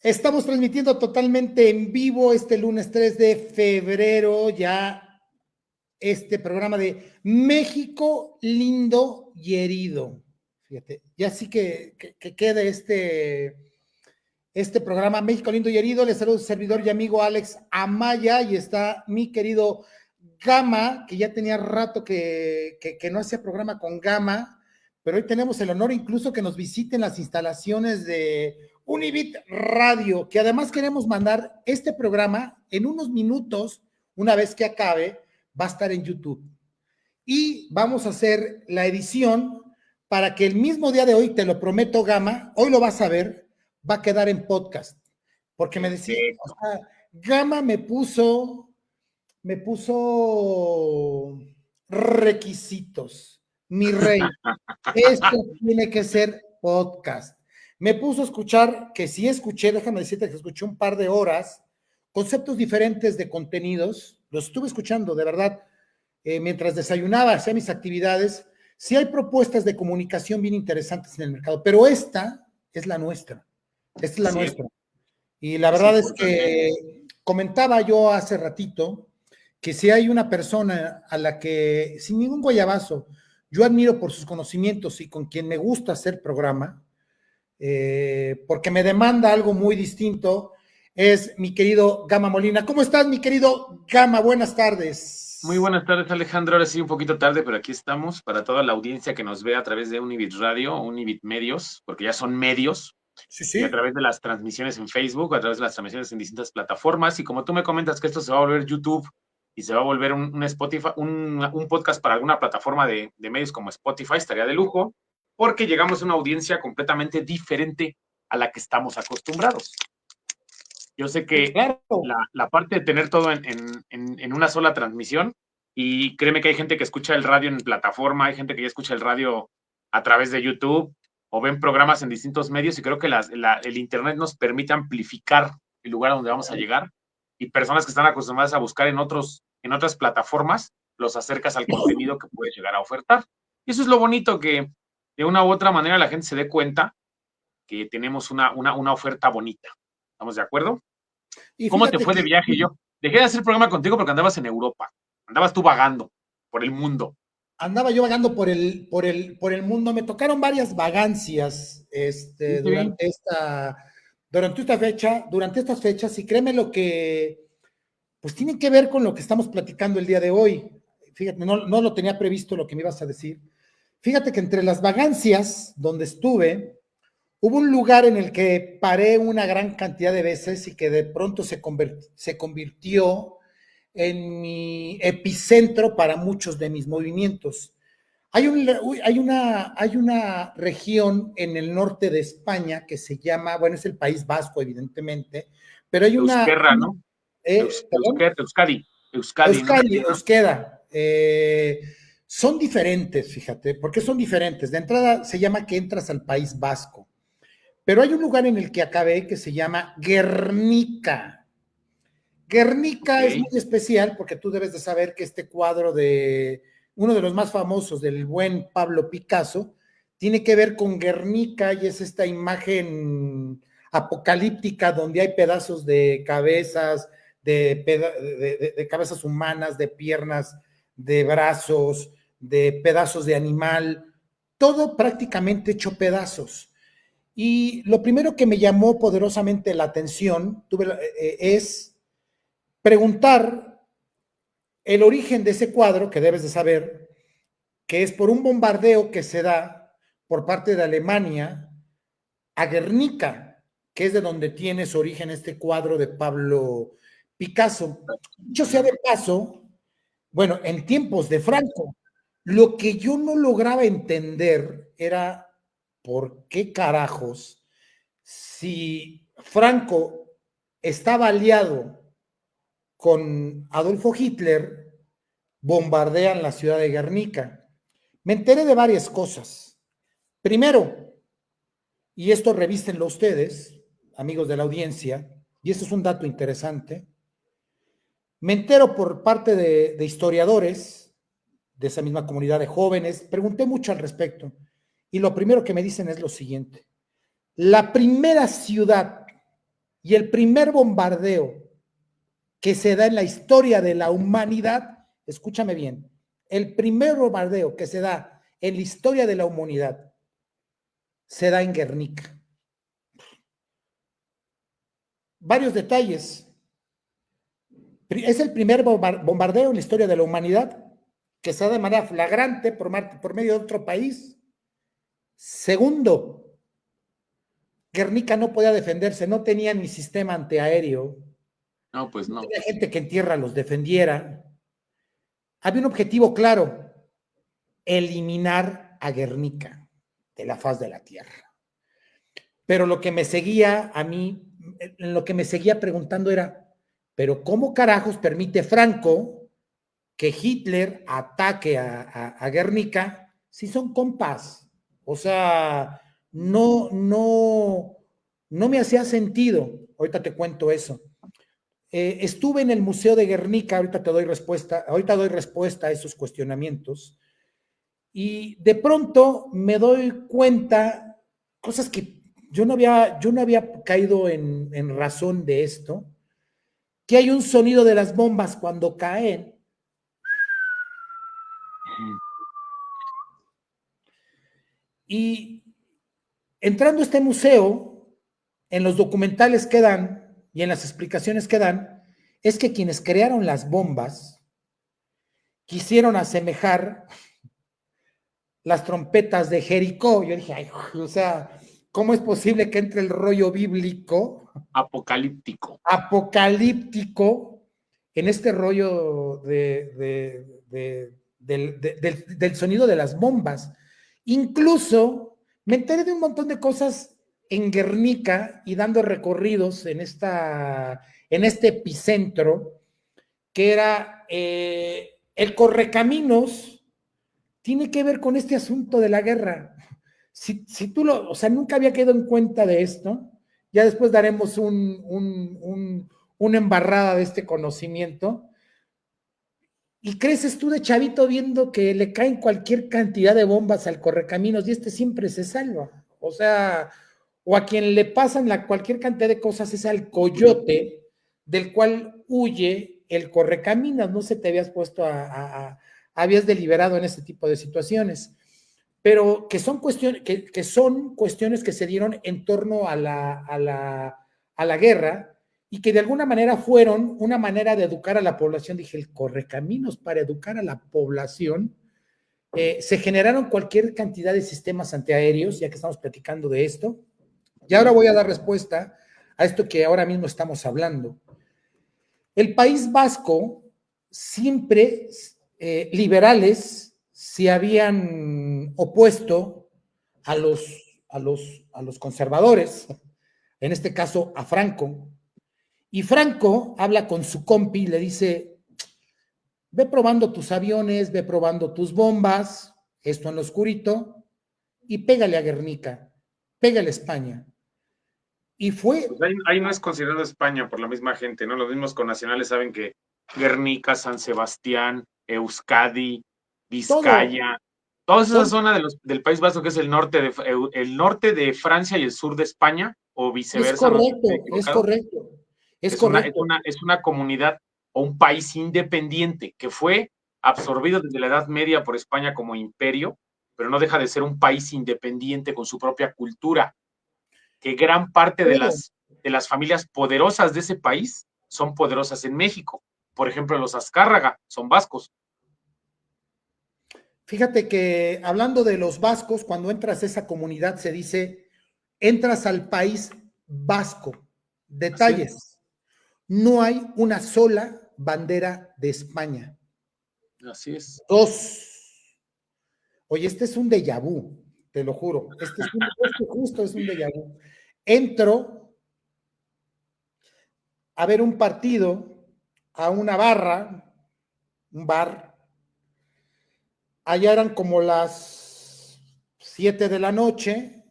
Estamos transmitiendo totalmente en vivo este lunes 3 de febrero, ya este programa de México lindo y herido. Fíjate, ya sí que quede este programa México lindo y herido. Les saludo a su servidor y amigo Alex Amaya y está mi querido Gama, que ya tenía rato que no hacía programa con Gama, pero hoy tenemos el honor incluso que nos visiten las instalaciones de Univit Radio, que además queremos mandar este programa en unos minutos, una vez que acabe, va a estar en YouTube. Y vamos a hacer la edición para que el mismo día de hoy, te lo prometo, Gama, hoy lo vas a ver, va a quedar en podcast. Porque me decía, o sea, Gama me puso requisitos. Mi rey, esto tiene que ser podcast. Me puso a escuchar, que sí escuché, déjame decirte que escuché un par de horas, conceptos diferentes de contenidos, los estuve escuchando, de verdad, mientras desayunaba, hacía mis actividades. Sí hay propuestas de comunicación bien interesantes en el mercado, pero esta es la nuestra. Esta es la nuestra. Y la verdad es que comentaba yo hace ratito que si hay una persona a la que, sin ningún guayabazo, yo admiro por sus conocimientos y con quien me gusta hacer programa, porque me demanda algo muy distinto, es mi querido Gama Molina. ¿Cómo estás, mi querido Gama? Buenas tardes. Muy buenas tardes, Alejandro. Ahora sí, un poquito tarde, pero aquí estamos para toda la audiencia que nos ve a través de Univit Radio, Univit Medios, porque ya son medios, Sí, y sí. a través de las transmisiones en Facebook, a través de las transmisiones en distintas plataformas. Y como tú me comentas que esto se va a volver YouTube y se va a volver un Spotify, un podcast para alguna plataforma de medios como Spotify, estaría de lujo, porque llegamos a una audiencia completamente diferente a la que estamos acostumbrados. Yo sé que Claro. la parte de tener todo en una sola transmisión, y créeme que hay gente que escucha el radio en plataforma, hay gente que ya escucha el radio a través de YouTube o ven programas en distintos medios, y creo que el Internet nos permite amplificar el lugar a donde vamos a llegar, y personas que están acostumbradas a buscar en otras plataformas, los acercas al contenido que puedes llegar a ofertar. Y eso es lo bonito, que de una u otra manera la gente se dé cuenta que tenemos una oferta bonita. ¿Estamos de acuerdo? Y ¿Cómo te fíjate fue de que viaje? Yo dejé de hacer el programa contigo porque andabas en Europa. Andabas tú vagando por el mundo. andaba yo vagando por el mundo, me tocaron varias vagancias Sí, sí. durante estas fechas, y créeme lo que, pues tienen que ver con lo que estamos platicando el día de hoy. Fíjate, no lo tenía previsto lo que me ibas a decir. Fíjate que entre las vagancias donde estuve, hubo un lugar en el que paré una gran cantidad de veces y que de pronto se convirtió en mi epicentro para muchos de mis movimientos. Hay una región en el norte de España que se llama, bueno, es el País Vasco, evidentemente, pero hay Euskerra, ¿no? ¿perdón? Euskadi. Euskadi, ¿no? Euskera. Son diferentes, fíjate, ¿por qué son diferentes? De entrada se llama que entras al País Vasco, pero hay un lugar en el que acabé que se llama Guernica. Guernica es muy Ok. especial porque tú debes de saber que este cuadro de uno de los más famosos del buen Pablo Picasso tiene que ver con Guernica, y es esta imagen apocalíptica donde hay pedazos de cabezas, de cabezas humanas, de piernas, de brazos, de pedazos de animal, todo prácticamente hecho pedazos. Y lo primero que me llamó poderosamente la atención es preguntar el origen de ese cuadro, que debes de saber, que es por un bombardeo que se da por parte de Alemania a Guernica, que es de donde tiene su origen este cuadro de Pablo Picasso. Dicho sea de paso, bueno, en tiempos de Franco, lo que yo no lograba entender era por qué carajos, si Franco estaba aliado con Adolfo Hitler, bombardean la ciudad de Guernica. Me enteré de varias cosas. Primero, y esto revístenlo ustedes, amigos de la audiencia, y esto es un dato interesante, me entero por parte de historiadores de esa misma comunidad de jóvenes, pregunté mucho al respecto, y lo primero que me dicen es lo siguiente: la primera ciudad Y el primer bombardeo que se da en la historia de la humanidad, escúchame bien, el primer bombardeo que se da en la historia de la humanidad se da en Guernica. Varios detalles. Es el primer bombardeo en la historia de la humanidad que se da de manera flagrante por medio de otro país. Segundo, Guernica no podía defenderse, no tenía ni sistema antiaéreo, No, pues no no. tenía gente que en tierra los defendiera. Había un objetivo claro, eliminar a Guernica de la faz de la tierra. Pero lo que me seguía a mí, lo que me seguía preguntando era, pero ¿cómo carajos permite Franco que Hitler ataque a Guernica si son compas? O sea, no me hacía sentido. Ahorita te cuento eso. Estuve en el Museo de Guernica, ahorita doy respuesta a esos cuestionamientos, y de pronto me doy cuenta, cosas que yo no había caído en razón de esto, que hay un sonido de las bombas cuando caen. Y entrando a este museo, en los documentales que dan y en las explicaciones que dan, es que quienes crearon las bombas quisieron asemejar las trompetas de Jericó. Yo dije, ay, o sea, ¿cómo es posible que entre el rollo bíblico, Apocalíptico. apocalíptico, en este rollo del sonido de las bombas? Incluso me enteré de un montón de cosas en Guernica y dando recorridos en este epicentro, que era el Correcaminos, tiene que ver con este asunto de la guerra. Si tú o sea, nunca había quedado en cuenta de esto, ya después daremos una embarrada de este conocimiento, y creces tú de chavito viendo que le caen cualquier cantidad de bombas al Correcaminos y siempre se salva. O sea, o a quien le pasan cualquier cantidad de cosas es al coyote del cual huye el Correcaminos. No se te habías puesto habías deliberado en este tipo de situaciones, pero que son cuestiones que se dieron en torno a la guerra, y que de alguna manera fueron una manera de educar a la población. Dije, el Correcaminos para educar a la población. Se generaron cualquier cantidad de sistemas antiaéreos, ya que estamos platicando de esto. Y ahora voy a dar respuesta a esto que ahora mismo estamos hablando. El País Vasco, siempre liberales se habían opuesto a los conservadores, en este caso a Franco. Y Franco habla con su compi y le dice, ve probando tus aviones, ve probando tus bombas, esto en lo oscurito, y pégale a Guernica, pégale a España. Y fue... Pues ahí no es considerado España por la misma gente, ¿no? Los mismos connacionales saben que Guernica, San Sebastián, Euskadi, todo, Vizcaya, toda esa son, zona del País Vasco, que es el norte de Francia y el sur de España, o es viceversa, no sé si estoy correcto, es equivocado, correcto, es es una, es correcto. una, es una comunidad o un país independiente que fue absorbido desde la Edad Media por España como imperio, pero no deja de ser un país independiente con su propia cultura, que gran parte Claro. de las familias poderosas de ese país son poderosas en México. Por ejemplo, los Azcárraga son vascos. Fíjate que hablando de los vascos, cuando entras a esa comunidad se dice, entras al país vasco. Así es. Detalles, no hay una sola bandera de España. Así es. Dos. Oye, este es un déjà vu, te lo juro. Justo es un déjà vu. Entro a ver un partido a una barra, un bar. Allá eran como las 7 de la noche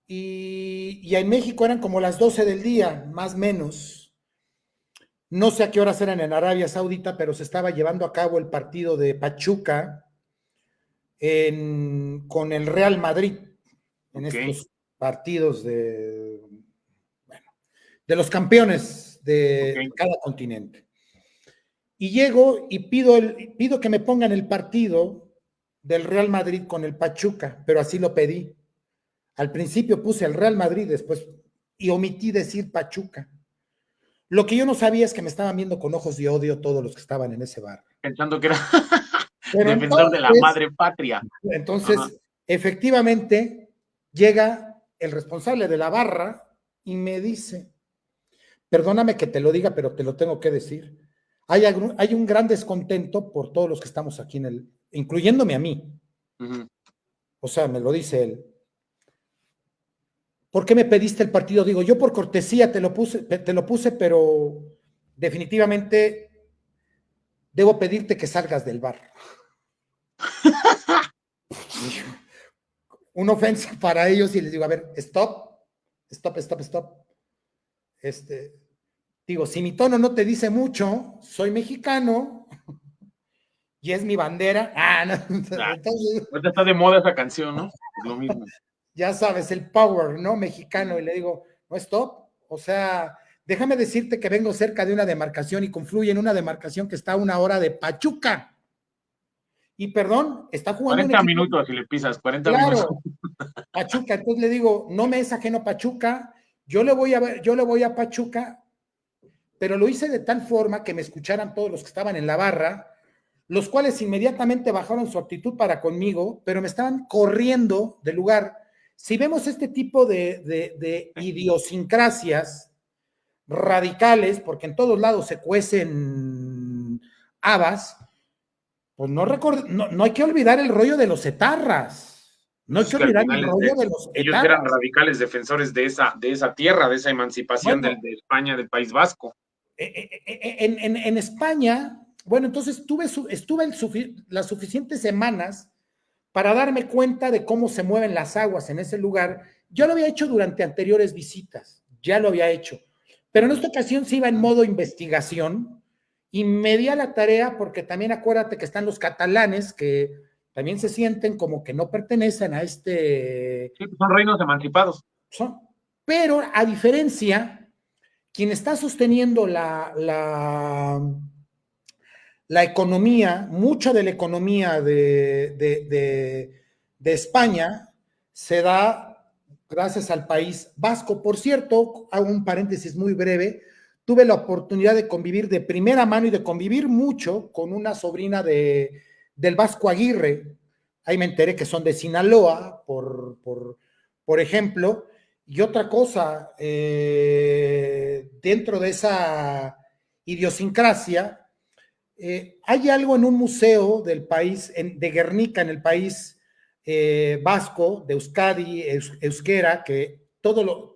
y en México eran como las 12 del día, más o menos. No sé a qué horas eran en Arabia Saudita, pero se estaba llevando a cabo el partido de Pachuca con el Real Madrid en Ok. estos partidos de... Bueno. de los campeones de Ok. cada continente. Y llego y pido que me pongan el partido del Real Madrid con el Pachuca, pero así lo pedí. Al principio puse el Real Madrid, después, y omití decir Pachuca. Lo que yo no sabía es que me estaban viendo con ojos de odio todos los que estaban en ese bar. Pensando que era Pero defensor de la entonces, madre patria. Ajá. entonces, efectivamente, llega el responsable de la barra y me dice, perdóname que te lo diga, pero te lo tengo que decir. Hay un gran descontento por todos los que estamos aquí incluyéndome a mí. Ujú. O sea, me lo dice él. ¿Por qué me pediste el partido? Digo, yo por cortesía te lo puse, pero definitivamente debo pedirte que salgas del bar. Una ofensa para ellos y les digo, a ver, stop, stop, stop, stop. Digo, si mi tono no te dice mucho, soy mexicano y es mi bandera. No. Ah, Entonces, ahorita está de moda esa canción, ¿no? Es lo mismo. ya sabes, el power, ¿no? Mexicano. Y le digo, no, stop. O sea, déjame decirte que vengo cerca de una demarcación y confluye en una demarcación que está a 1 hora de Pachuca. Y perdón, está jugando un 40 equipo, minutos si le pisas, 40 minutos. claro, Pachuca. Entonces le digo, no me es ajeno Pachuca, yo le voy a Pachuca, pero lo hice de tal forma que me escucharan todos los que estaban en la barra, los cuales inmediatamente bajaron su actitud para conmigo, pero me estaban corriendo del lugar. Si vemos este tipo de idiosincrasias radicales, porque en todos lados se cuecen habas, pues no hay que olvidar el rollo de los etarras. No hay Pues que es que al olvidar el final rollo de los ellos eran etarras. radicales defensores de esa tierra, de esa emancipación Bueno, de España, del País Vasco. en España, bueno, entonces estuve las suficientes semanas para darme cuenta de cómo se mueven las aguas en ese lugar. Yo lo había hecho durante anteriores visitas, ya lo había hecho, pero en esta ocasión se iba en modo investigación y me di a la tarea porque también acuérdate que están los catalanes que también se sienten como que no pertenecen a Sí, son reinos emancipados. son, pero a diferencia, quien está sosteniendo la economía, mucha de la economía de España se da gracias al País Vasco. Por cierto, hago un paréntesis muy breve, tuve la oportunidad de convivir de primera mano y de convivir mucho con una sobrina del Vasco Aguirre. Ahí me enteré que son de Sinaloa, por ejemplo. Y otra cosa, dentro de esa idiosincrasia, hay algo en un museo del país, de Guernica, en el país vasco, de Euskadi, Euskera, que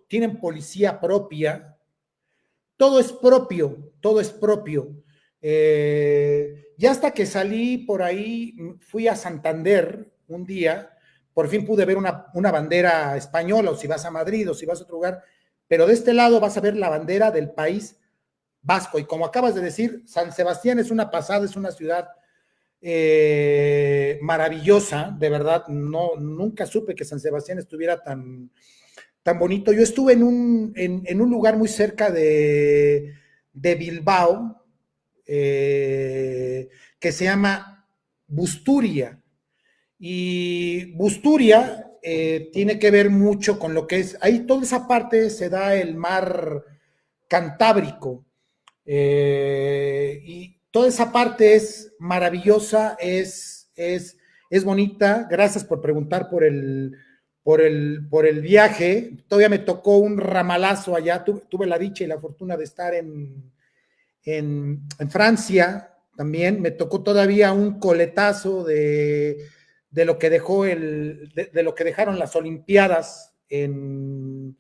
tienen policía propia, todo es propio, todo es propio. Ya hasta que salí por ahí, fui a Santander un día, por fin pude ver una bandera española, o si vas a Madrid, o si vas a otro lugar, pero de este lado vas a ver la bandera del país vasco. Y como acabas de decir, San Sebastián es una pasada, es una ciudad maravillosa, de verdad, nunca supe que San Sebastián estuviera tan bonito. Yo estuve en un lugar muy cerca de Bilbao, que se llama Busturia. Y Busturia tiene que ver mucho con lo que es, ahí toda esa parte se da el mar Cantábrico, y toda esa parte es maravillosa, es bonita. Gracias por preguntar por el viaje. Todavía me tocó un ramalazo allá. Tuve la dicha y la fortuna de estar en Francia también. Me tocó todavía un coletazo de lo que de lo que dejaron las Olimpiadas en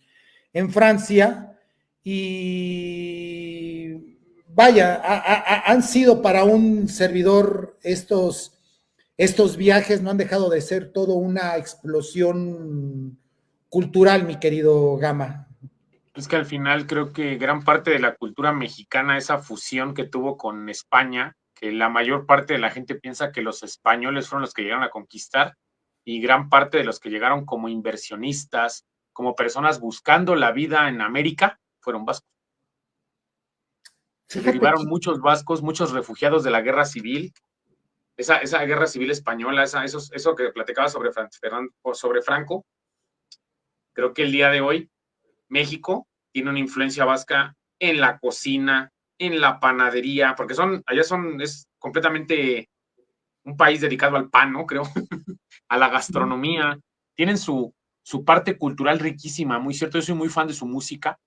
Francia. Y vaya, han sido para un servidor estos viajes, no han dejado de ser todo una explosión cultural, mi querido Gama. Es que al final creo que gran parte de la cultura mexicana, esa fusión que tuvo con España, que la mayor parte de la gente piensa que los españoles fueron los que llegaron a conquistar y gran parte de los que llegaron como inversionistas, como personas buscando la vida en América, fueron vascos. Se Fíjate derivaron que, muchos vascos, muchos refugiados de la guerra civil, esa guerra civil española, eso que platicaba sobre Franco. Creo que el día de hoy México tiene una influencia vasca en la cocina, en la panadería, porque es completamente un país dedicado al pan, ¿no? Creo, a la gastronomía. Tienen su parte cultural riquísima, muy cierto. Yo soy muy fan de su música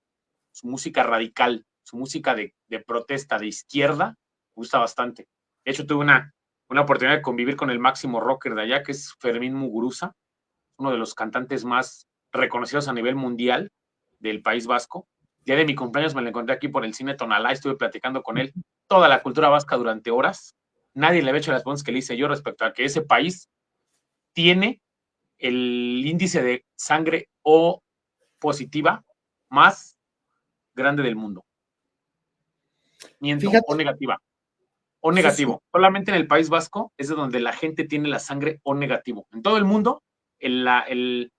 radical, su música de protesta, de izquierda, me gusta bastante. De hecho, tuve una oportunidad de convivir con el máximo rocker de allá, que es Fermín Muguruza, uno de los cantantes más reconocidos a nivel mundial del País Vasco. Día de mi cumpleaños me lo encontré aquí por el cine Tonalá, estuve platicando con él toda la cultura vasca durante horas. Nadie le había hecho las preguntas que le hice yo respecto a que ese país tiene el índice de sangre O positiva más grande del mundo. Miento, O fíjate, negativa. O sí, sí, negativo. Solamente en el País Vasco es de donde la gente tiene la sangre O negativo. En todo el mundo, el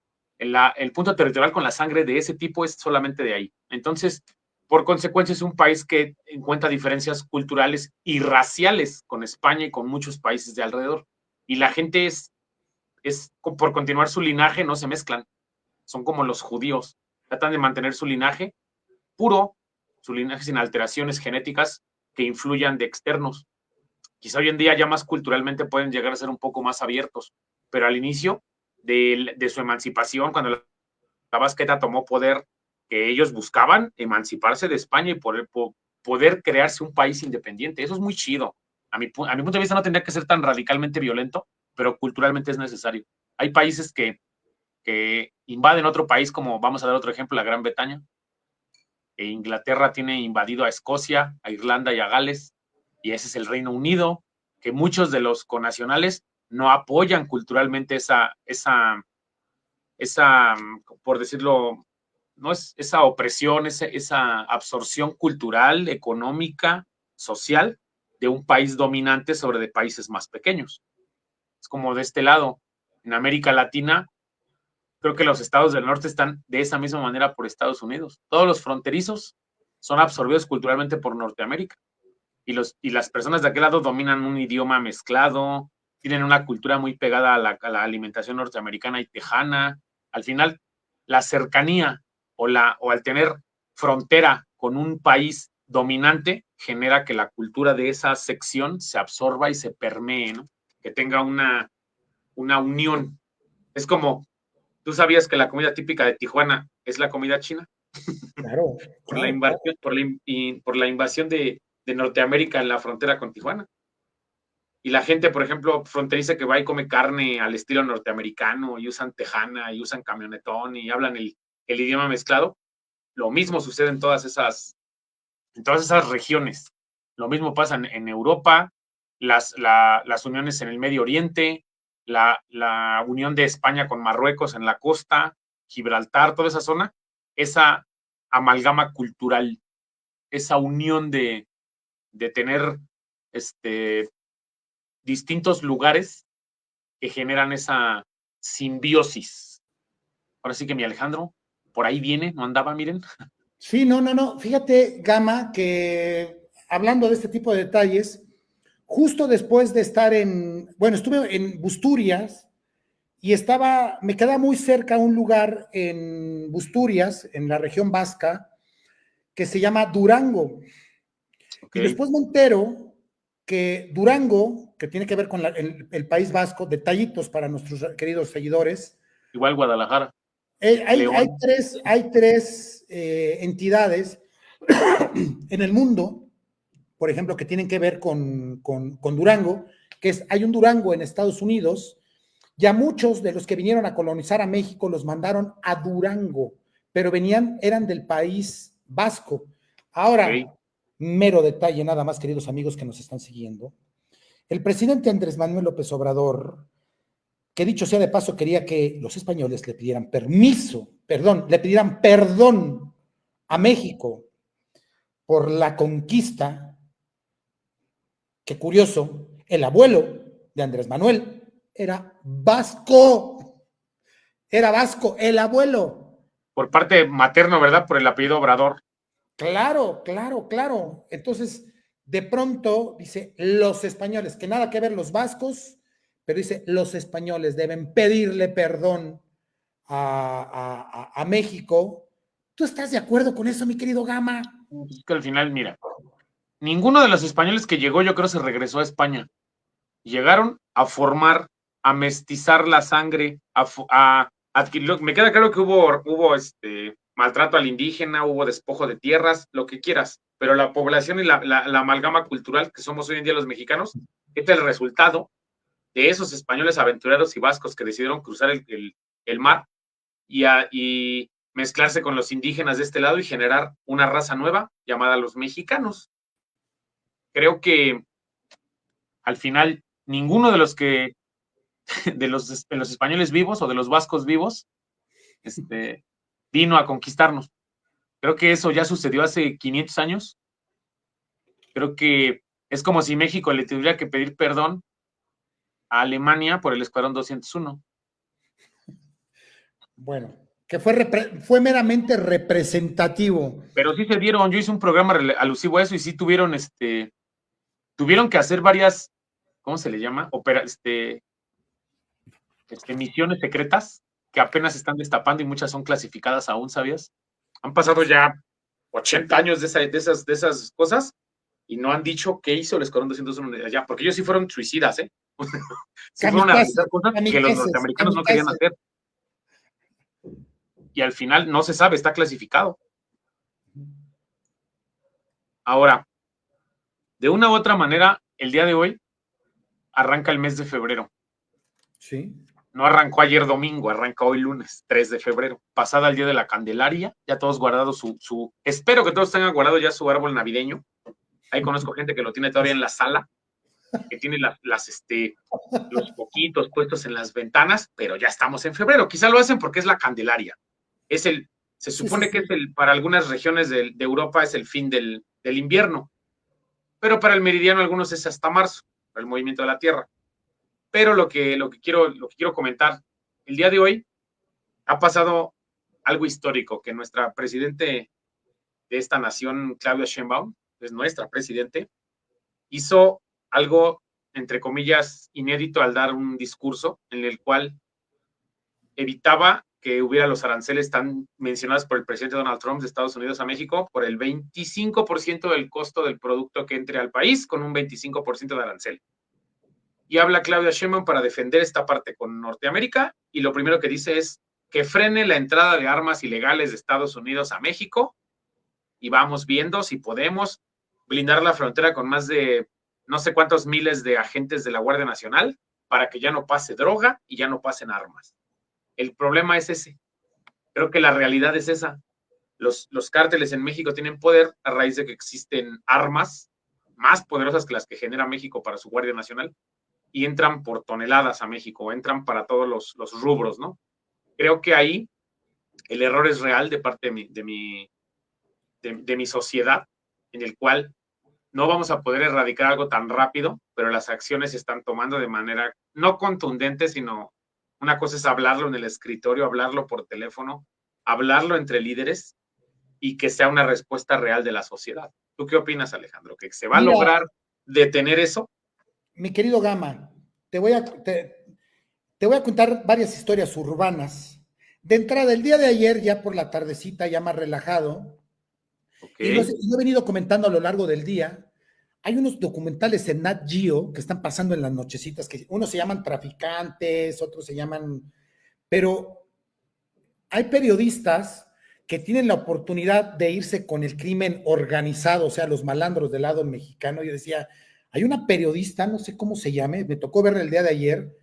punto territorial con la sangre de ese tipo es solamente de ahí. Entonces, por consecuencia, es un país que encuentra diferencias culturales y raciales con España y con muchos países de alrededor. Y la gente por continuar su linaje, no se mezclan. Son como los judíos. Tratan de mantener su linaje puro, su linaje sin alteraciones genéticas que influyan de externos. Quizá hoy en día ya más culturalmente pueden llegar a ser un poco más abiertos, pero al inicio de su emancipación, cuando la Basqueta tomó poder, que ellos buscaban emanciparse de España y poder crearse un país independiente. Eso es muy chido. A mi punto de vista no tendría que ser tan radicalmente violento, pero culturalmente es necesario. Hay países que invaden otro país, como vamos a dar otro ejemplo, la Gran Bretaña. Inglaterra tiene invadido a Escocia, a Irlanda y a Gales, y ese es el Reino Unido, que muchos de los conacionales no apoyan culturalmente esa, por decirlo, no es esa opresión, esa absorción cultural, económica, social de un país dominante sobre de países más pequeños. Es como de este lado. En América Latina, creo que los estados del norte están de esa misma manera por Estados Unidos. Todos los fronterizos son absorbidos culturalmente por Norteamérica. Y las personas de aquel lado dominan un idioma mezclado, tienen una cultura muy pegada a la alimentación norteamericana y tejana. Al final, la cercanía o al tener frontera con un país dominante genera que la cultura de esa sección se absorba y se permee, ¿no? Que tenga una unión. Es como, ¿tú sabías que la comida típica de Tijuana es la comida china? claro, Por la claro, claro. invasión, por la invasión de Norteamérica en la frontera con Tijuana. Y la gente, por ejemplo, fronteriza que va y come carne al estilo norteamericano y usan tejana y usan camionetón y hablan el idioma mezclado, lo mismo sucede en todas esas regiones. Lo mismo pasa en Europa, las uniones en el Medio Oriente, la unión de España con Marruecos en la costa, Gibraltar, toda esa zona, esa amalgama cultural, esa unión de tener este, distintos lugares que generan esa simbiosis. Ahora sí que mi Alejandro, por ahí viene, no andaba, miren. Sí, no, no, no. Fíjate, Gama, que hablando de este tipo de detalles, justo después de estar bueno, estuve en Busturias y me quedaba muy cerca un lugar en Busturias, en la región vasca, que se llama Durango. Ok, Y después me entero que Durango, que tiene que ver con el País Vasco, detallitos para nuestros queridos seguidores, igual Guadalajara, hay León, tres entidades en el mundo, por ejemplo, que tienen que ver con Durango, hay un Durango en Estados Unidos, ya muchos de los que vinieron a colonizar a México los mandaron a Durango, pero eran del País Vasco. Ahora, ok. mero detalle nada más, queridos amigos que nos están siguiendo. El presidente Andrés Manuel López Obrador, que dicho sea de paso, quería que los españoles le pidieran le pidieran perdón a México por la conquista. Qué curioso, el abuelo de Andrés Manuel era vasco, el abuelo. Por parte materno, ¿verdad? Por el apellido Obrador. Claro, claro, claro. Entonces, de pronto dice los españoles, que nada que ver los vascos, pero dice los españoles deben pedirle perdón a México. ¿Tú estás de acuerdo con eso, mi querido Gama? Es que al final, mira, ninguno de los españoles que llegó, yo creo, se regresó a España. Llegaron a formar, a mestizar la sangre, a adquirir. Me queda claro que hubo maltrato al indígena, hubo despojo de tierras, lo que quieras, pero la población y la amalgama cultural que somos hoy en día los mexicanos, este es el resultado de esos españoles aventureros y vascos que decidieron cruzar el mar y mezclarse con los indígenas de este lado y generar una raza nueva llamada los mexicanos. Creo que al final ninguno de los que de los españoles vivos o de los vascos vivos vino a conquistarnos. Creo que eso ya sucedió hace 500 años. Creo que es como si México le tuviera que pedir perdón a Alemania por el Escuadrón 201. Bueno, que fue meramente representativo. Pero sí se dieron, yo hice un programa alusivo a eso y sí tuvieron tuvieron que hacer varias, ¿cómo se le llama? Misiones secretas que apenas están destapando y muchas son clasificadas aún, ¿sabías? Han pasado ya 80 años de esas cosas y no han dicho qué hizo el Escuadrón 201 de allá, porque ellos sí fueron suicidas, ¿eh? Sí fueron a realizar cosas que los norteamericanos no querían hacer. Y al final no se sabe, está clasificado. Ahora, de una u otra manera, el día de hoy arranca el mes de febrero. Sí. No arrancó ayer domingo, arranca hoy lunes, 3 de febrero. Pasada el día de la Candelaria, ya todos guardados espero que todos tengan guardado ya su árbol navideño. Ahí conozco gente que lo tiene todavía en la sala, que tiene los poquitos puestos en las ventanas, pero ya estamos en febrero. Quizá lo hacen porque es la Candelaria. Se supone que es para algunas regiones de Europa es el fin del invierno, pero para el meridiano algunos es hasta marzo, para el movimiento de la Tierra. Pero lo que quiero comentar, el día de hoy ha pasado algo histórico, que nuestra presidente de esta nación, Claudia Sheinbaum, es nuestra presidente, hizo algo, entre comillas, inédito al dar un discurso en el cual evitaba que hubiera los aranceles tan mencionados por el presidente Donald Trump de Estados Unidos a México por el 25% del costo del producto que entre al país con un 25% de arancel. Y habla Claudia Sheinbaum para defender esta parte con Norteamérica y lo primero que dice es que frene la entrada de armas ilegales de Estados Unidos a México y vamos viendo si podemos blindar la frontera con más de no sé cuántos miles de agentes de la Guardia Nacional para que ya no pase droga y ya no pasen armas. El problema es ese. Creo que la realidad es esa. Los cárteles en México tienen poder a raíz de que existen armas más poderosas que las que genera México para su Guardia Nacional y entran por toneladas a México, entran para todos los rubros, ¿no? Creo que ahí el error es real de parte de mi sociedad, en el cual no vamos a poder erradicar algo tan rápido, pero las acciones se están tomando de manera no contundente, sino una cosa es hablarlo en el escritorio, hablarlo por teléfono, hablarlo entre líderes y que sea una respuesta real de la sociedad. ¿Tú qué opinas, Alejandro? ¿Que se va a lograr detener eso? Mi querido Gama, te voy a contar varias historias urbanas. De entrada, el día de ayer, ya por la tardecita, ya más relajado, y lo he venido comentando a lo largo del día, hay unos documentales en Nat Geo que están pasando en las nochecitas, que unos se llaman Traficantes, otros se llaman... Pero hay periodistas que tienen la oportunidad de irse con el crimen organizado, o sea, los malandros del lado mexicano. Yo decía, hay una periodista, no sé cómo se llame, me tocó verla el día de ayer,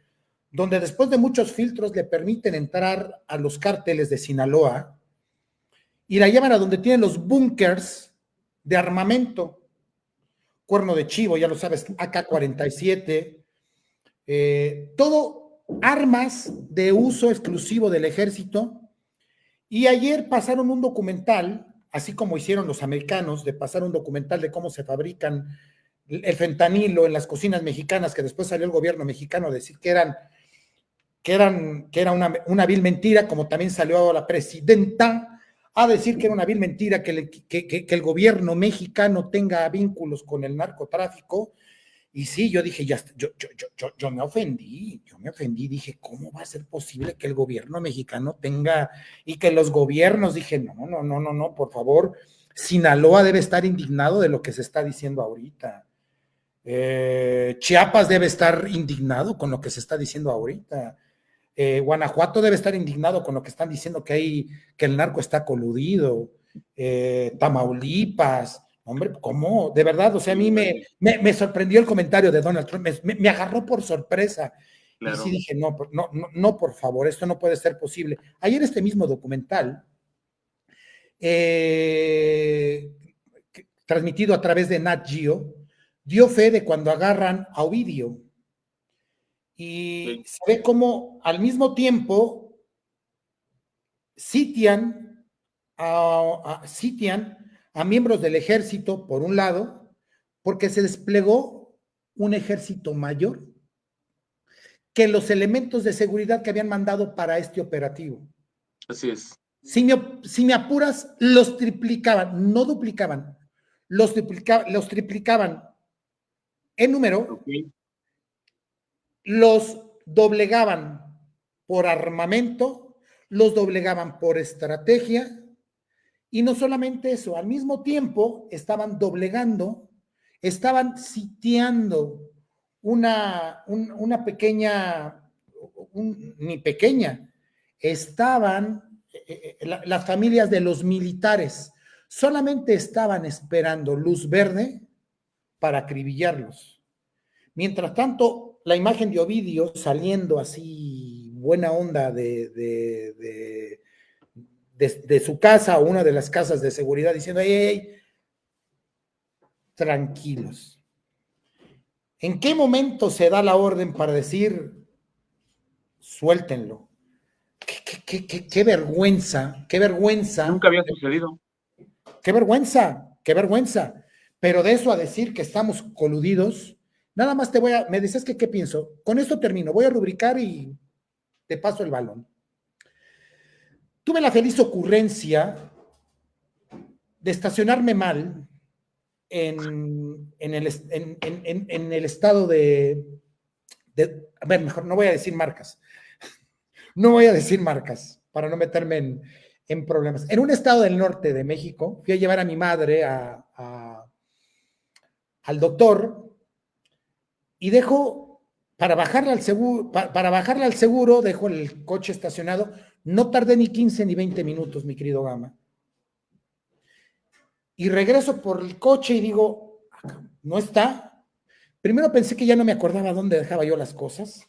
donde después de muchos filtros le permiten entrar a los cárteles de Sinaloa y la llevan a donde tienen los búnkers de armamento, Cuerno de Chivo, ya lo sabes, AK-47, todo armas de uso exclusivo del ejército. Y ayer pasaron un documental, así como hicieron los americanos, de pasar un documental de cómo se fabrican el fentanilo en las cocinas mexicanas, que después salió el gobierno mexicano a decir que era una vil mentira, como también salió la presidenta a decir que era una vil mentira que el gobierno mexicano tenga vínculos con el narcotráfico. Y sí, yo dije, yo me ofendí, dije, ¿cómo va a ser posible que el gobierno mexicano tenga, y que los gobiernos, dije, no, por favor, Sinaloa debe estar indignado de lo que se está diciendo ahorita. Chiapas debe estar indignado con lo que se está diciendo ahorita. Guanajuato debe estar indignado con lo que están diciendo que el narco está coludido. Tamaulipas, hombre, ¿cómo? De verdad, o sea, a mí me sorprendió el comentario de Donald Trump, me agarró por sorpresa. Claro. Y sí dije, no, por favor, esto no puede ser posible. Ayer este mismo documental, transmitido a través de Nat Geo, dio fe de cuando agarran a Ovidio. Y se ve cómo al mismo tiempo sitian a miembros del ejército, por un lado, porque se desplegó un ejército mayor que los elementos de seguridad que habían mandado para este operativo. Así es. Si me apuras, los triplicaban, no duplicaban, los triplicaban en número, los doblegaban por armamento, los doblegaban por estrategia, y no solamente eso, al mismo tiempo estaban doblegando, estaban sitiando una pequeña, ni pequeña, estaban las familias de los militares, solamente estaban esperando luz verde para acribillarlos. Mientras tanto, la imagen de Ovidio saliendo así, buena onda de su casa o una de las casas de seguridad, diciendo, hey, tranquilos. ¿En qué momento se da la orden para decir, suéltenlo? Qué vergüenza, qué vergüenza. Nunca había sucedido. Qué vergüenza. Pero de eso a decir que estamos coludidos, nada más me dices que qué pienso. Con esto termino, voy a rubricar y te paso el balón. Tuve la feliz ocurrencia de estacionarme mal en el estado de, a ver, mejor no voy a decir marcas. No voy a decir marcas para no meterme en problemas. En un estado del norte de México, fui a llevar a mi madre al doctor y dejo, para bajarle al seguro, dejo el coche estacionado. No tardé ni 15 ni 20 minutos, mi querido Gama. Y regreso por el coche y digo, no está. Primero pensé que ya no me acordaba dónde dejaba yo las cosas.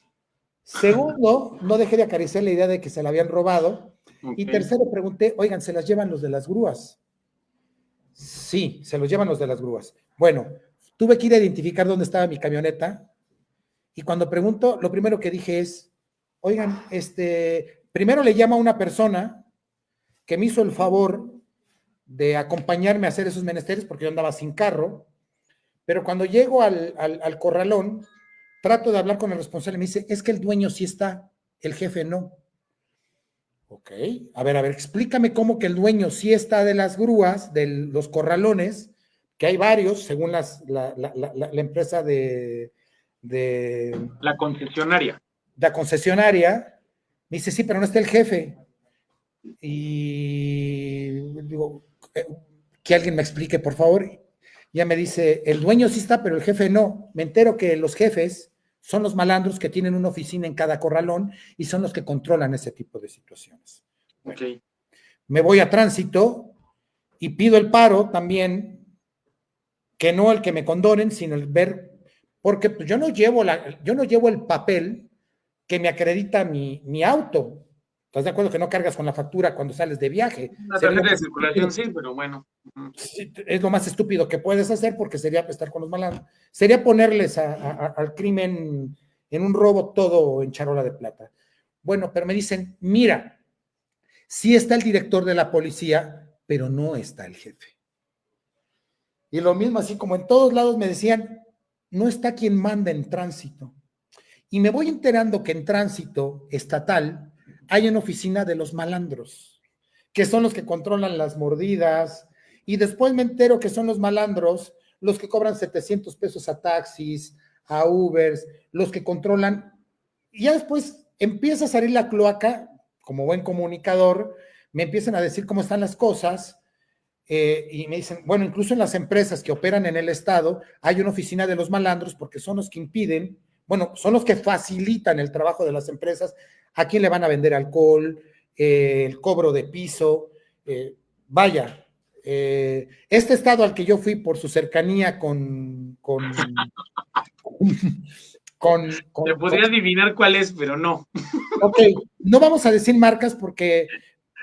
Segundo, no dejé de acariciar la idea de que se la habían robado. Okay. Y tercero, pregunté, oigan, ¿se las llevan los de las grúas? Sí, se los llevan los de las grúas. Bueno, tuve que ir a identificar dónde estaba mi camioneta y cuando pregunto, lo primero que dije es, oigan, primero le llamo a una persona que me hizo el favor de acompañarme a hacer esos menesteres porque yo andaba sin carro, pero cuando llego al corralón, trato de hablar con el responsable, me dice, es que el dueño sí está, el jefe no. Ok, a ver, explícame cómo que el dueño sí está de las grúas, de los corralones, que hay varios, según la empresa de... La concesionaria. La concesionaria, me dice, sí, pero no está el jefe. Y digo, que alguien me explique, por favor. Ya me dice, el dueño sí está, pero el jefe no. Me entero que los jefes son los malandros que tienen una oficina en cada corralón y son los que controlan ese tipo de situaciones. Bueno, okay. Me voy a tránsito y pido el paro también, que no el que me condonen, sino el ver, porque yo no llevo el papel que me acredita mi auto. ¿Estás de acuerdo que no cargas con la factura cuando sales de viaje? Una tarjeta de circulación, sí, pero bueno. Es lo más estúpido que puedes hacer porque sería estar con los malandros. Sería ponerles al crimen en un robo todo en charola de plata. Bueno, pero me dicen, mira, sí está el director de la policía, pero no está el jefe. Y lo mismo, así como en todos lados me decían, no está quien manda en tránsito. Y me voy enterando que en tránsito estatal hay una oficina de los malandros, que son los que controlan las mordidas, y después me entero que son los malandros los que cobran 700 pesos a taxis, a Ubers, los que controlan, y ya después empieza a salir la cloaca, como buen comunicador, me empiezan a decir cómo están las cosas, y me dicen, bueno, incluso en las empresas que operan en el Estado, hay una oficina de los malandros porque son los que impiden, bueno, son los que facilitan el trabajo de las empresas, a quién le van a vender alcohol, el cobro de piso, vaya, este estado al que yo fui por su cercanía Te podría adivinar cuál es, pero no. Ok, no vamos a decir marcas porque,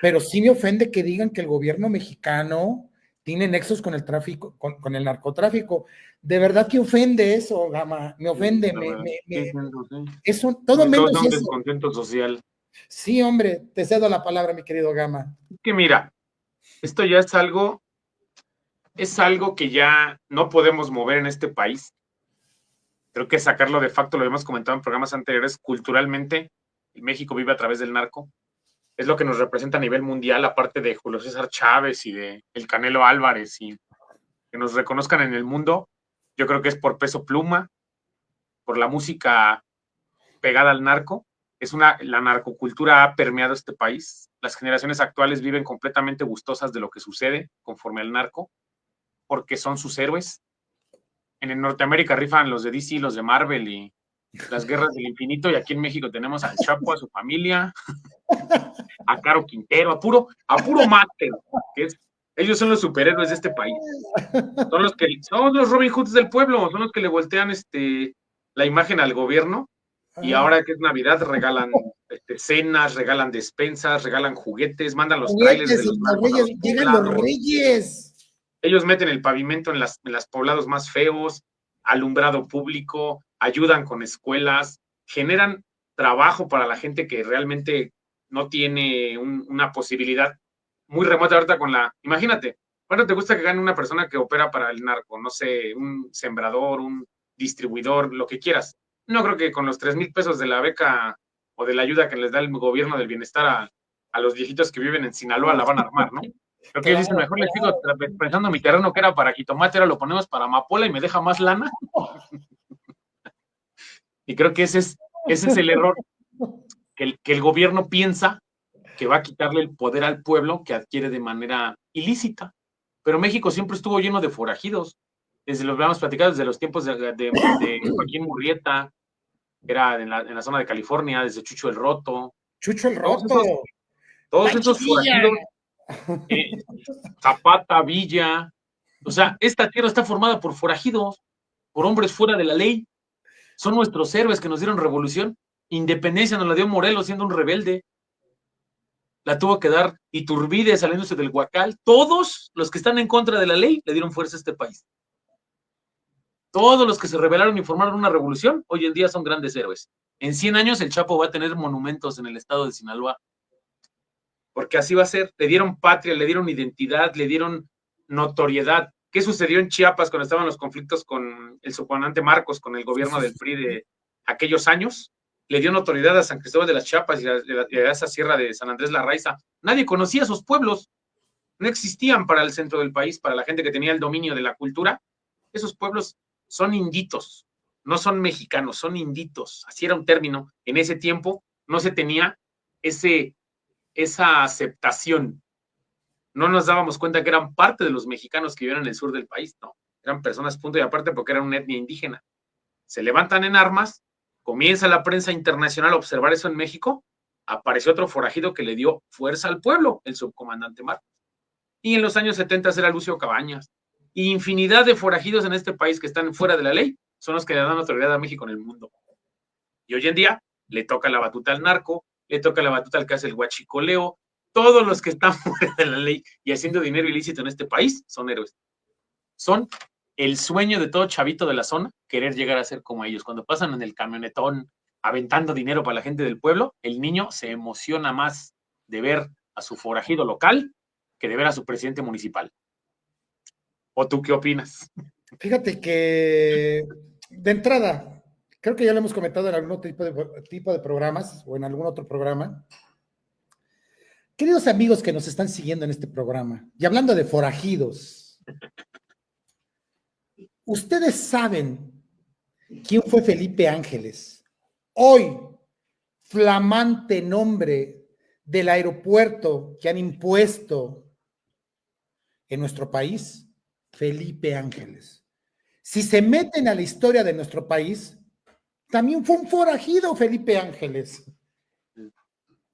pero sí me ofende que digan que el gobierno mexicano tiene nexos con el tráfico, con el narcotráfico. De verdad que ofende eso, Gama, me ofende, Sí, sí. eso, todo Me menos causa un eso. descontento social. Sí, hombre, te cedo la palabra, mi querido Gama. Es que mira, esto ya es algo que ya no podemos mover en este país. Creo que sacarlo de facto, lo hemos comentado en programas anteriores, culturalmente, México vive a través del narco. Es lo que nos representa a nivel mundial, aparte de Julio César Chávez y de el Canelo Álvarez, y que nos reconozcan en el mundo. Yo creo que es por Peso Pluma, por la música pegada al narco. La narcocultura ha permeado este país. Las generaciones actuales viven completamente gustosas de lo que sucede conforme al narco, porque son sus héroes. En Norteamérica rifan los de DC, los de Marvel y las guerras del infinito, y aquí en México tenemos al Chapo, a su familia, a Caro Quintero, a puro máster, que es, ellos son los superhéroes de este país. Son los Robin Hoods del pueblo, son los que le voltean la imagen al gobierno, y ahora que es Navidad regalan cenas, regalan despensas, regalan juguetes, mandan los trailers de Juguetes, los los narcos a reyes, los llegan los poblados. reyes. Ellos meten el pavimento en las poblados más feos, alumbrado público, ayudan con escuelas, generan trabajo para la gente que realmente no tiene una posibilidad muy remota ahorita imagínate, ¿cuánto te gusta que gane una persona que opera para el narco? No sé, un sembrador, un distribuidor, lo que quieras. No creo que con los 3,000 pesos de la beca o de la ayuda que les da el gobierno del bienestar a los viejitos que viven en Sinaloa la van a armar, ¿no? Creo que ellos dicen, Claro, mejor le sigo claro. pensando mi terreno que era para jitomate, ahora lo ponemos para amapola y me deja más lana. Y creo que ese es el error, que el gobierno piensa que va a quitarle el poder al pueblo que adquiere de manera ilícita. Pero México siempre estuvo lleno de forajidos. Desde lo que habíamos platicado, desde los tiempos de Joaquín Murrieta, que era en la zona de California, desde Chucho el Roto. Chucho el Todos esos, Roto, todos Pancho esos Villa. forajidos, eh, Zapata, Villa. O sea, esta tierra está formada por forajidos, por hombres fuera de la ley. Son nuestros héroes que nos dieron revolución. Independencia nos la dio Morelos siendo un rebelde. La tuvo que dar Iturbide saliéndose del Huacal. Todos los que están en contra de la ley le dieron fuerza a este país. Todos los que se rebelaron y formaron una revolución, hoy en día son grandes héroes. En 100 años el Chapo va a tener monumentos en el estado de Sinaloa, porque así va a ser. Le dieron patria, le dieron identidad, le dieron notoriedad. ¿Qué sucedió en Chiapas cuando estaban los conflictos con el subcomandante Marcos, con el gobierno del PRI de aquellos años? Le dio notoriedad a San Cristóbal de las Chiapas y a esa sierra de San Andrés la Raiza. Nadie conocía esos pueblos, no existían para el centro del país, para la gente que tenía el dominio de la cultura. Esos pueblos son inditos, no son mexicanos, son inditos. Así era un término. En ese tiempo no se tenía esa aceptación. No nos dábamos cuenta que eran parte de los mexicanos que vivían en el sur del país, no. Eran personas punto y aparte porque eran una etnia indígena. Se levantan en armas, comienza la prensa internacional a observar eso en México, apareció otro forajido que le dio fuerza al pueblo, el subcomandante Marcos. Y en los años 70 era Lucio Cabañas. Y infinidad de forajidos en este país que están fuera de la ley son los que le dan autoridad a México en el mundo. Y hoy en día le toca la batuta al narco, le toca la batuta al que hace el huachicoleo. Todos los que están fuera de la ley y haciendo dinero ilícito en este país son héroes. Son el sueño de todo chavito de la zona, querer llegar a ser como ellos. Cuando pasan en el camionetón aventando dinero para la gente del pueblo, el niño se emociona más de ver a su forajido local que de ver a su presidente municipal. ¿O tú qué opinas? Fíjate que de entrada, creo que ya lo hemos comentado en algún otro tipo de programas o en algún otro programa. Queridos amigos que nos están siguiendo en este programa, y hablando de forajidos, ustedes saben quién fue Felipe Ángeles, hoy flamante nombre del aeropuerto que han impuesto en nuestro país, Felipe Ángeles. Si se meten a la historia de nuestro país, también fue un forajido Felipe Ángeles.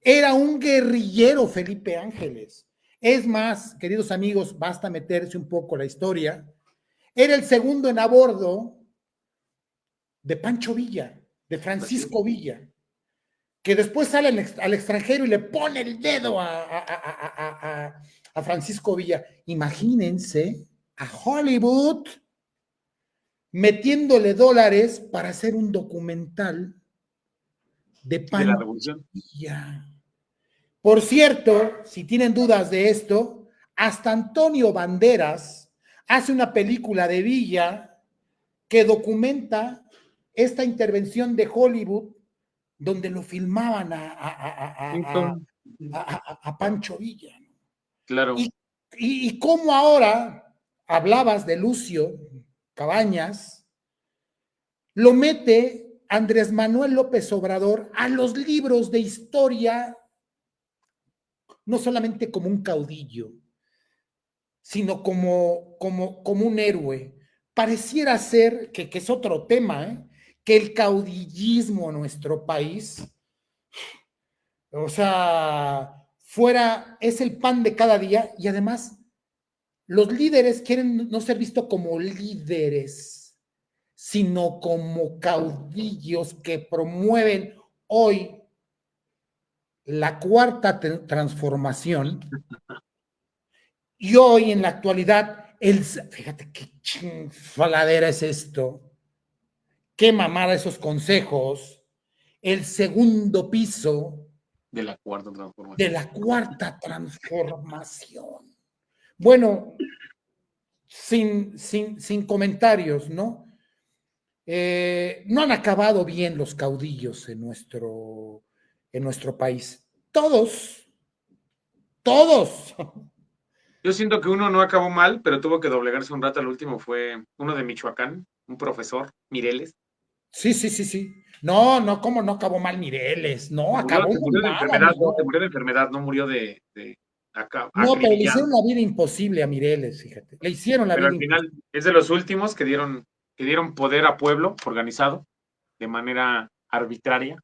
Era un guerrillero Felipe Ángeles. Es más, queridos amigos, basta meterse un poco la historia. Era el segundo en a bordo de Pancho Villa, de Francisco Villa, que después sale al extranjero y le pone el dedo a Francisco Villa. Imagínense a Hollywood metiéndole dólares para hacer un documental de Pancho Villa. Por cierto, si tienen dudas de esto, hasta Antonio Banderas hace una película de Villa que documenta esta intervención de Hollywood donde lo filmaban a Pancho Villa. Claro. Y cómo ahora hablabas de Lucio Cabañas, lo mete Andrés Manuel López Obrador a los libros de historia, no solamente como un caudillo, sino como un héroe. Pareciera ser que es otro tema, que el caudillismo en nuestro país, o sea, es el pan de cada día, y además los líderes quieren no ser vistos como líderes, sino como caudillos que promueven hoy la cuarta transformación. Y hoy en la actualidad, fíjate qué chingaladera es esto, qué mamada esos consejos, el segundo piso de la cuarta transformación. De la cuarta transformación. Bueno, sin comentarios, ¿no? No han acabado bien los caudillos en nuestro país. Todos. Yo siento que uno no acabó mal, pero tuvo que doblegarse un rato. El último fue uno de Michoacán, un profesor, Mireles. Sí. No, ¿cómo no acabó mal Mireles? No, acabó Se muy murió de mal, enfermedad, amigo. ¿no? Se murió de enfermedad, no murió de No, pero le acribillado. hicieron la vida imposible a Mireles, fíjate. Le hicieron la Pero vida al final imposible. es de los últimos que dieron poder a pueblo organizado de manera arbitraria.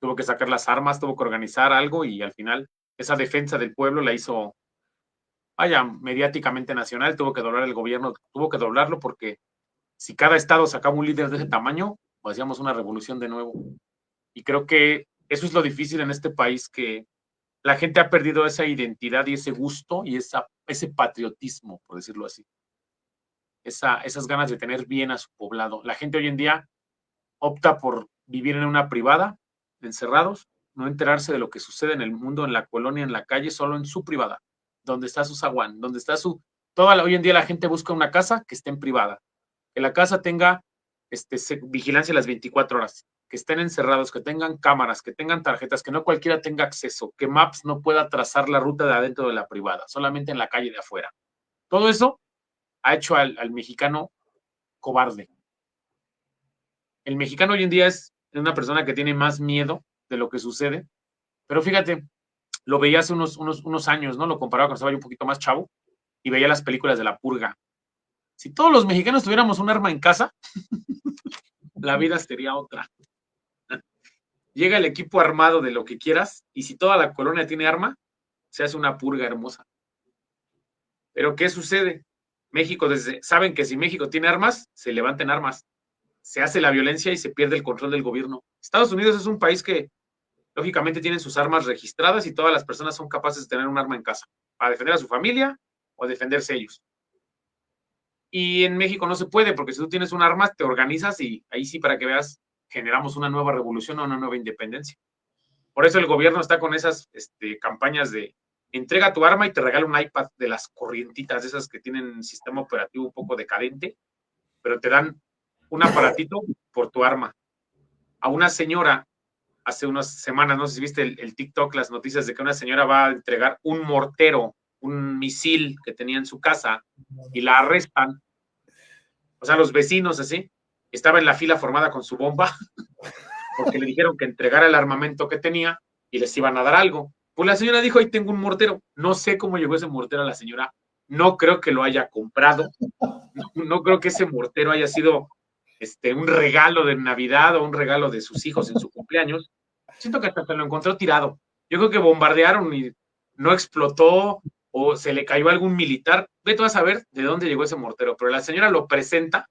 Tuvo que sacar las armas, tuvo que organizar algo y al final esa defensa del pueblo la hizo, vaya, mediáticamente nacional. Tuvo que doblar el gobierno, tuvo que doblarlo porque si cada estado sacaba un líder de ese tamaño, pues hacíamos una revolución de nuevo. Y creo que eso es lo difícil en este país, que la gente ha perdido esa identidad y ese gusto y ese patriotismo, por decirlo así. Esas ganas de tener bien a su poblado. La gente hoy en día opta por vivir en una privada, encerrados, no enterarse de lo que sucede en el mundo, en la colonia, en la calle, solo en su privada, donde está su zaguán, donde está hoy en día la gente busca una casa que esté en privada, que la casa tenga vigilancia las 24 horas, que estén encerrados, que tengan cámaras, que tengan tarjetas, que no cualquiera tenga acceso, que Maps no pueda trazar la ruta de adentro de la privada, solamente en la calle de afuera. Todo eso ha hecho al mexicano cobarde. El mexicano hoy en día es una persona que tiene más miedo de lo que sucede, pero fíjate, lo veía hace unos años, ¿no? Lo comparaba cuando estaba yo un poquito más chavo y veía las películas de La Purga. Si todos los mexicanos tuviéramos un arma en casa, la vida sería otra. Llega el equipo armado de lo que quieras y si toda la colonia tiene arma, se hace una purga hermosa. Pero ¿qué sucede? Saben que si México tiene armas, se levanten armas, se hace la violencia y se pierde el control del gobierno. Estados Unidos es un país que lógicamente tienen sus armas registradas y todas las personas son capaces de tener un arma en casa para defender a su familia o defenderse ellos. Y en México no se puede, porque si tú tienes un arma, te organizas y ahí sí, para que veas, generamos una nueva revolución o una nueva independencia. Por eso el gobierno está con esas campañas de entrega tu arma y te regala un iPad de las corrientitas, esas que tienen un sistema operativo un poco decadente, pero te dan un aparatito por tu arma. A una señora hace unas semanas, no sé si viste el TikTok, las noticias de que una señora va a entregar un mortero, un misil que tenía en su casa y la arrestan. O sea, los vecinos así, estaba en la fila formada con su bomba porque le dijeron que entregara el armamento que tenía y les iban a dar algo. Pues la señora dijo, ahí tengo un mortero. No sé cómo llegó ese mortero a la señora. No creo que lo haya comprado. No creo que ese mortero haya sido un regalo de Navidad o un regalo de sus hijos en su cumpleaños. Siento que hasta se lo encontró tirado. Yo creo que bombardearon y no explotó o se le cayó a algún militar. Vete a saber de dónde llegó ese mortero, pero la señora lo presenta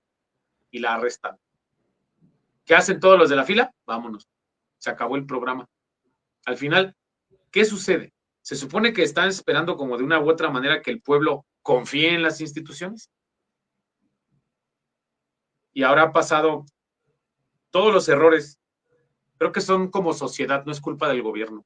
y la arrestan. ¿Qué hacen todos los de la fila? Vámonos. Se acabó el programa. Al final, ¿qué sucede? Se supone que están esperando como de una u otra manera que el pueblo confíe en las instituciones. Y ahora ha pasado todos los errores. Creo que son como sociedad, no es culpa del gobierno.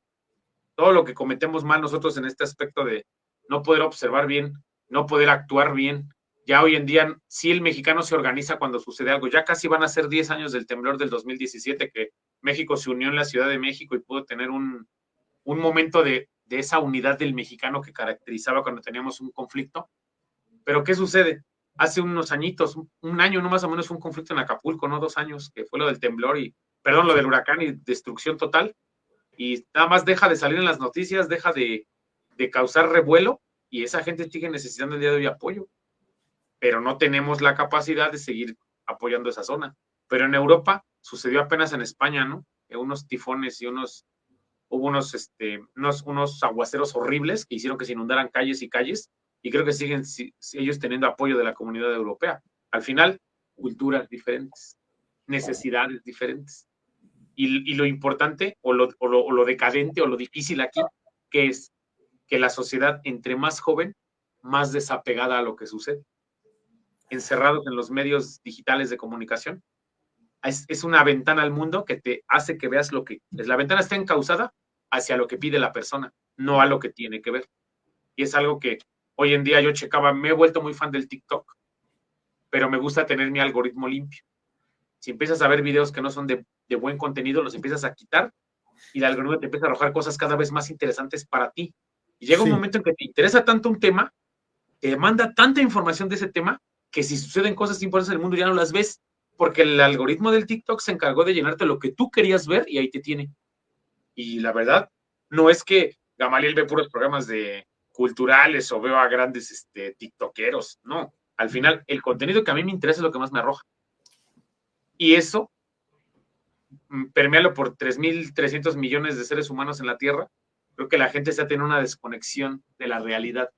Todo lo que cometemos mal nosotros en este aspecto de no poder observar bien, no poder actuar bien. Ya hoy en día, sí el mexicano se organiza cuando sucede algo. Ya casi van a ser 10 años del temblor del 2017, que México se unió en la Ciudad de México y pudo tener un momento de esa unidad del mexicano que caracterizaba cuando teníamos un conflicto. Pero ¿qué sucede? Hace unos añitos, un año no más o menos, fue un conflicto en Acapulco, ¿no? 2 años, que fue lo del temblor lo del huracán y destrucción total. Y nada más deja de salir en las noticias, deja de causar revuelo y esa gente sigue necesitando el día de hoy apoyo. Pero no tenemos la capacidad de seguir apoyando esa zona. Pero en Europa sucedió apenas en España, ¿no? Unos tifones y hubo unos aguaceros horribles que hicieron que se inundaran calles y calles, y creo que siguen ellos teniendo apoyo de la comunidad europea. Al final, culturas diferentes, necesidades diferentes. Y lo importante, o lo decadente, o lo difícil aquí, que es que la sociedad, entre más joven, más desapegada a lo que sucede. Encerrados en los medios digitales de comunicación, es una ventana al mundo que te hace que veas lo que es. La ventana está encauzada hacia lo que pide la persona, no a lo que tiene que ver. Y es algo que hoy en día yo checaba, me he vuelto muy fan del TikTok, pero me gusta tener mi algoritmo limpio. Si empiezas a ver videos que no son de buen contenido, los empiezas a quitar y el algoritmo te empieza a arrojar cosas cada vez más interesantes para ti. Y llega un momento en que te interesa tanto un tema, te manda tanta información de ese tema, que si suceden cosas importantes en el mundo ya no las ves, porque el algoritmo del TikTok se encargó de llenarte lo que tú querías ver y ahí te tiene. Y la verdad, no es que Gamaliel ve puros programas de culturales o veo a grandes tiktokeros, no. Al final, el contenido que a mí me interesa es lo que más me arroja. Y eso, permearlo por 3.300 millones de seres humanos en la Tierra, creo que la gente está teniendo una desconexión de la realidad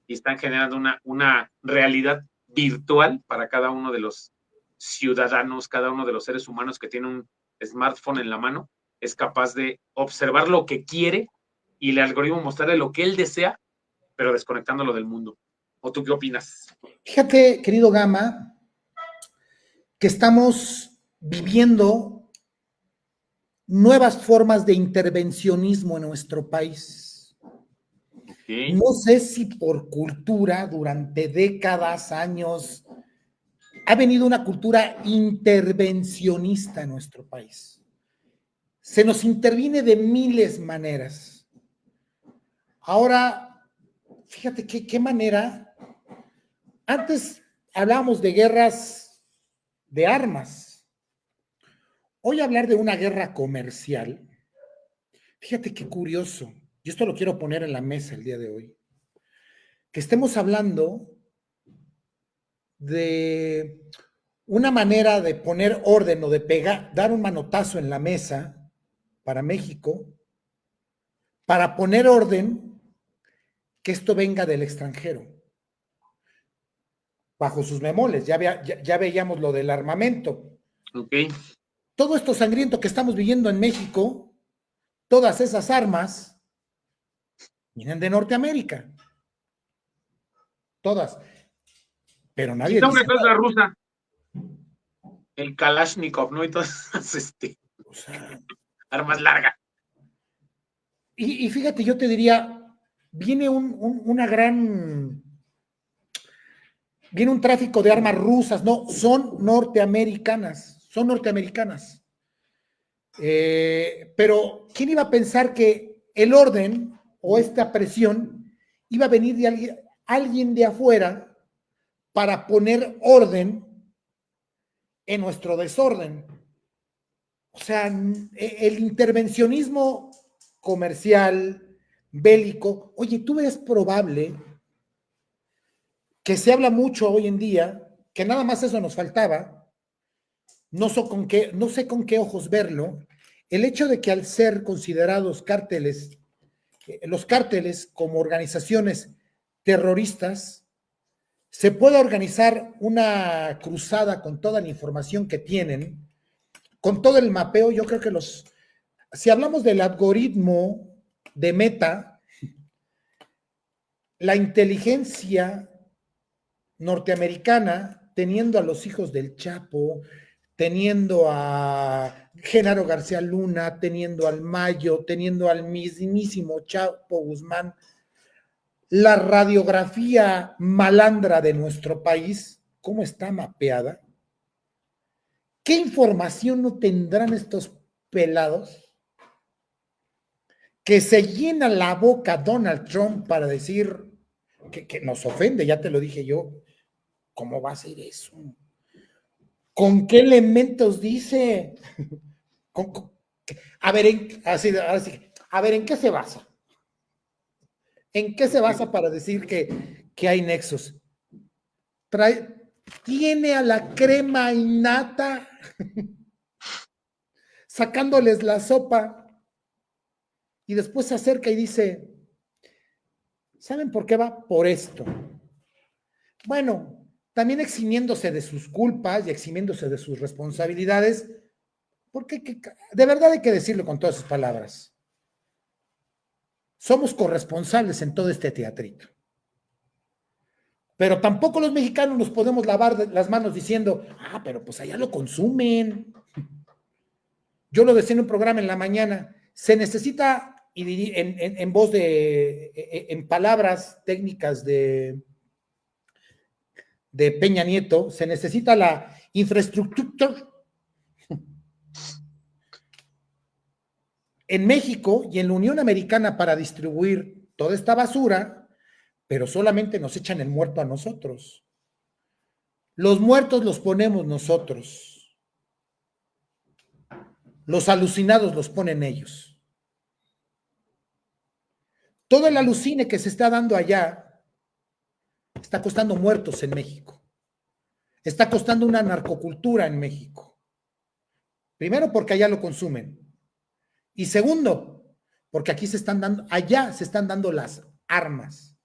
y están generando una realidad virtual para cada uno de los ciudadanos, cada uno de los seres humanos que tiene un smartphone en la mano, es capaz de observar lo que quiere y el algoritmo mostrarle lo que él desea, pero desconectándolo del mundo. ¿O tú qué opinas? Fíjate, querido Gama, que estamos viviendo nuevas formas de intervencionismo en nuestro país. Okay. No sé si por cultura, durante décadas, años, ha venido una cultura intervencionista en nuestro país. Se nos interviene de miles de maneras. Ahora, fíjate qué manera. Antes hablábamos de guerras de armas. Hoy hablar de una guerra comercial, fíjate qué curioso. Y esto lo quiero poner en la mesa el día de hoy. Que estemos hablando de una manera de poner orden o de pegar, dar un manotazo en la mesa para México, para poner orden, que esto venga del extranjero, bajo sus bemoles. Ya veíamos lo del armamento. Okay. Todo esto sangriento que estamos viviendo en México, todas esas armas, vienen de Norteamérica. Todas. Pero nadie dice una cosa rusa. El Kalashnikov, ¿no? Y todas o sea, armas largas. Y fíjate, yo te diría, viene viene un tráfico de armas rusas, no, son norteamericanas. Pero ¿quién iba a pensar que el orden o esta presión iba a venir de alguien de afuera para poner orden en nuestro desorden? O sea, el intervencionismo comercial, bélico, oye, tú ves probable que se habla mucho hoy en día, que nada más eso nos faltaba, no sé con qué ojos verlo, el hecho de que al ser considerados cárteles, los cárteles como organizaciones terroristas, se pueda organizar una cruzada con toda la información que tienen, con todo el mapeo. Yo creo que si hablamos del algoritmo de Meta, la inteligencia norteamericana, teniendo a los hijos del Chapo, teniendo a Genaro García Luna, teniendo al Mayo, teniendo al mismísimo Chapo Guzmán, la radiografía malandra de nuestro país, ¿cómo está mapeada? ¿Qué información no tendrán estos pelados que se llena la boca Donald Trump para decir que nos ofende? Ya te lo dije yo. ¿Cómo va a ser eso? ¿Con qué elementos dice? A ver, a ver, ¿en qué se basa? ¿En qué se basa para decir que hay nexos? Tiene a la crema innata sacándoles la sopa y después se acerca y dice, ¿saben por qué va? Por esto. Bueno, también eximiéndose de sus culpas y eximiéndose de sus responsabilidades, porque de verdad hay que decirlo con todas sus palabras. Somos corresponsables en todo este teatrito. Pero tampoco los mexicanos nos podemos lavar las manos diciendo, pero pues allá lo consumen. Yo lo decía en un programa en la mañana, se necesita, y en voz en palabras técnicas de Peña Nieto, se necesita la infraestructura en México y en la Unión Americana para distribuir toda esta basura, pero solamente nos echan el muerto a nosotros. Los muertos los ponemos nosotros. Los alucinados los ponen ellos. Todo el alucine que se está dando allá está costando muertos en México. Está costando una narcocultura en México. Primero, porque allá lo consumen. Y segundo, porque aquí allá se están dando las armas.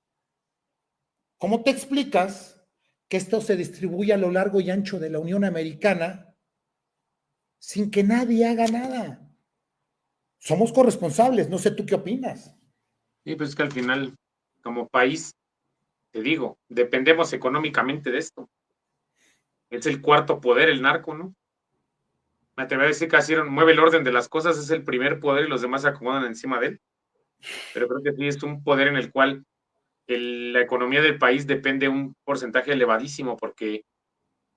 ¿Cómo te explicas que esto se distribuye a lo largo y ancho de la Unión Americana sin que nadie haga nada? Somos corresponsables, no sé tú qué opinas. Sí, pues es que al final, como país, te digo, dependemos económicamente de esto. Es el cuarto poder, el narco, ¿no? Me atrevo a decir que así mueve el orden de las cosas, es el primer poder y los demás se acomodan encima de él. Pero creo que sí es un poder en el cual la economía del país depende un porcentaje elevadísimo, porque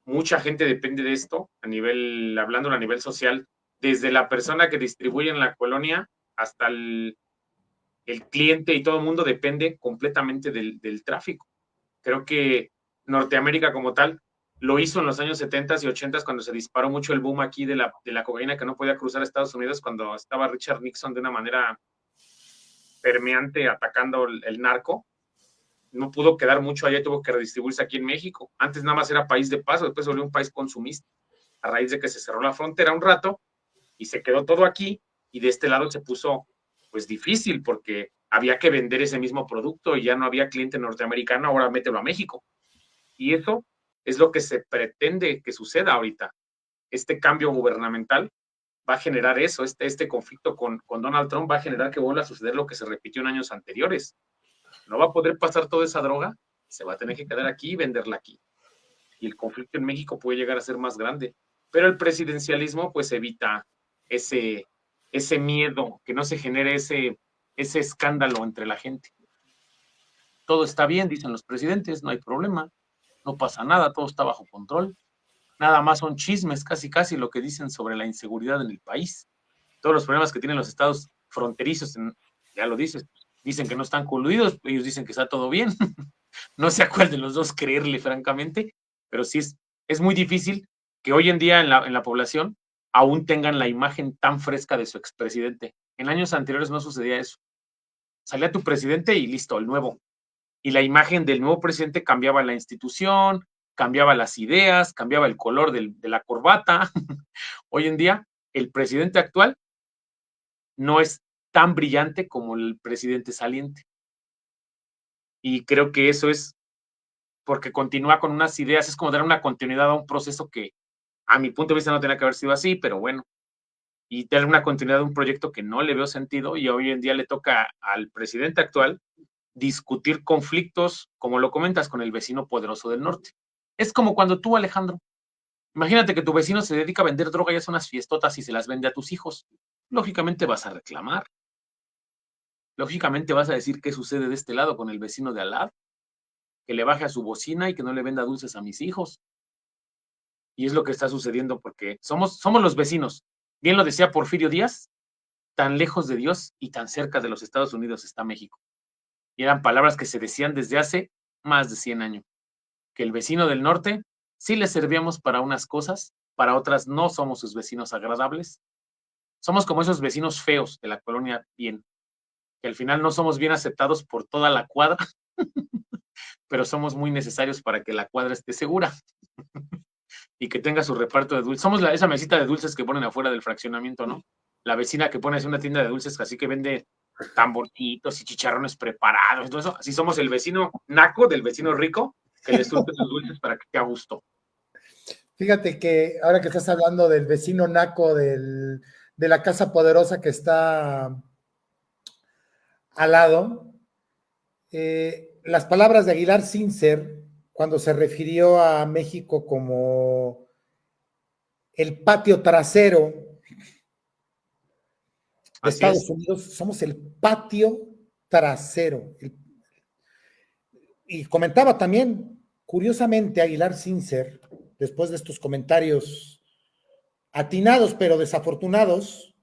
mucha gente depende de esto, hablando a nivel social, desde la persona que distribuye en la colonia hasta el cliente, y todo el mundo depende completamente del tráfico. Creo que Norteamérica como tal lo hizo en los años 70 y 80 cuando se disparó mucho el boom aquí de la cocaína, que no podía cruzar a Estados Unidos, cuando estaba Richard Nixon de una manera permeante atacando el narco. No pudo quedar mucho allá y tuvo que redistribuirse aquí en México. Antes nada más era país de paso, después se volvió un país consumista, a raíz de que se cerró la frontera un rato y se quedó todo aquí, y de este lado se puso pues difícil porque había que vender ese mismo producto y ya no había cliente norteamericano, ahora mételo a México. Y eso es lo que se pretende que suceda ahorita. Este cambio gubernamental va a generar eso, este conflicto con Donald Trump va a generar que vuelva a suceder lo que se repitió en años anteriores. No va a poder pasar toda esa droga, se va a tener que quedar aquí y venderla aquí. Y el conflicto en México puede llegar a ser más grande. Pero el presidencialismo pues evita ese miedo, que no se genere ese escándalo entre la gente. Todo está bien, dicen los presidentes, no hay problema, no pasa nada, todo está bajo control. Nada más son chismes, casi casi lo que dicen sobre la inseguridad en el país. todos los problemas que tienen los estados fronterizos, ya lo dices, dicen que no están coludidos, ellos dicen que está todo bien. No sé a cuál de los dos creerle, francamente, pero sí es muy difícil que hoy en día en la población aún tengan la imagen tan fresca de su expresidente. En años anteriores no sucedía eso. Salía tu presidente y listo, el nuevo. Y la imagen del nuevo presidente cambiaba la institución, cambiaba las ideas, cambiaba el color de la corbata. Hoy en día, el presidente actual no es tan brillante como el presidente saliente. Y creo que eso es porque continúa con unas ideas, es como dar una continuidad a un proceso que a mi punto de vista no tenía que haber sido así, pero bueno, y tener una continuidad de un proyecto que no le veo sentido y hoy en día le toca al presidente actual discutir conflictos, como lo comentas, con el vecino poderoso del norte. Es como cuando tú, Alejandro, imagínate que tu vecino se dedica a vender droga y hace unas fiestotas y se las vende a tus hijos. Lógicamente vas a reclamar. Lógicamente vas a decir qué sucede de este lado con el vecino de al lado, que le baje a su bocina y que no le venda dulces a mis hijos. Y es lo que está sucediendo porque somos los vecinos. Bien lo decía Porfirio Díaz, tan lejos de Dios y tan cerca de los Estados Unidos está México. Y eran palabras que se decían desde hace más de 100 años. Que el vecino del norte sí le servíamos para unas cosas, para otras no somos sus vecinos agradables. Somos como esos vecinos feos de la colonia bien, que al final no somos bien aceptados por toda la cuadra, pero somos muy necesarios para que la cuadra esté segura y que tenga su reparto de dulces. Somos esa mesita de dulces que ponen afuera del fraccionamiento, ¿no? La vecina que pone así una tienda de dulces, así que vende tamboritos y chicharrones preparados, y todo eso. Así somos el vecino naco del vecino rico que le surte sus dulces para que esté a gusto. Fíjate que ahora que estás hablando del vecino naco de la casa poderosa que está al lado, las palabras de Aguilar Sincer, cuando se refirió a México como el patio trasero de Así Estados es. Unidos, somos el patio trasero. Y comentaba también, curiosamente, Aguilar Sincer, después de estos comentarios atinados pero desafortunados,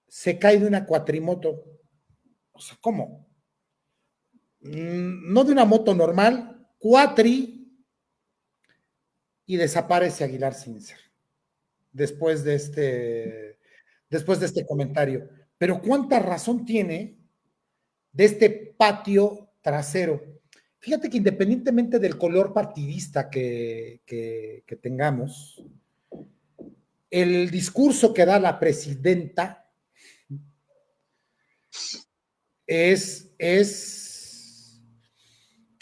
se cae de una cuatrimoto. O sea, ¿cómo? No de una moto normal, cuatri, y desaparece Aguilar Sincer después de este comentario. Pero ¿cuánta razón tiene de este patio trasero? Fíjate que independientemente del color partidista que tengamos, el discurso que da la presidenta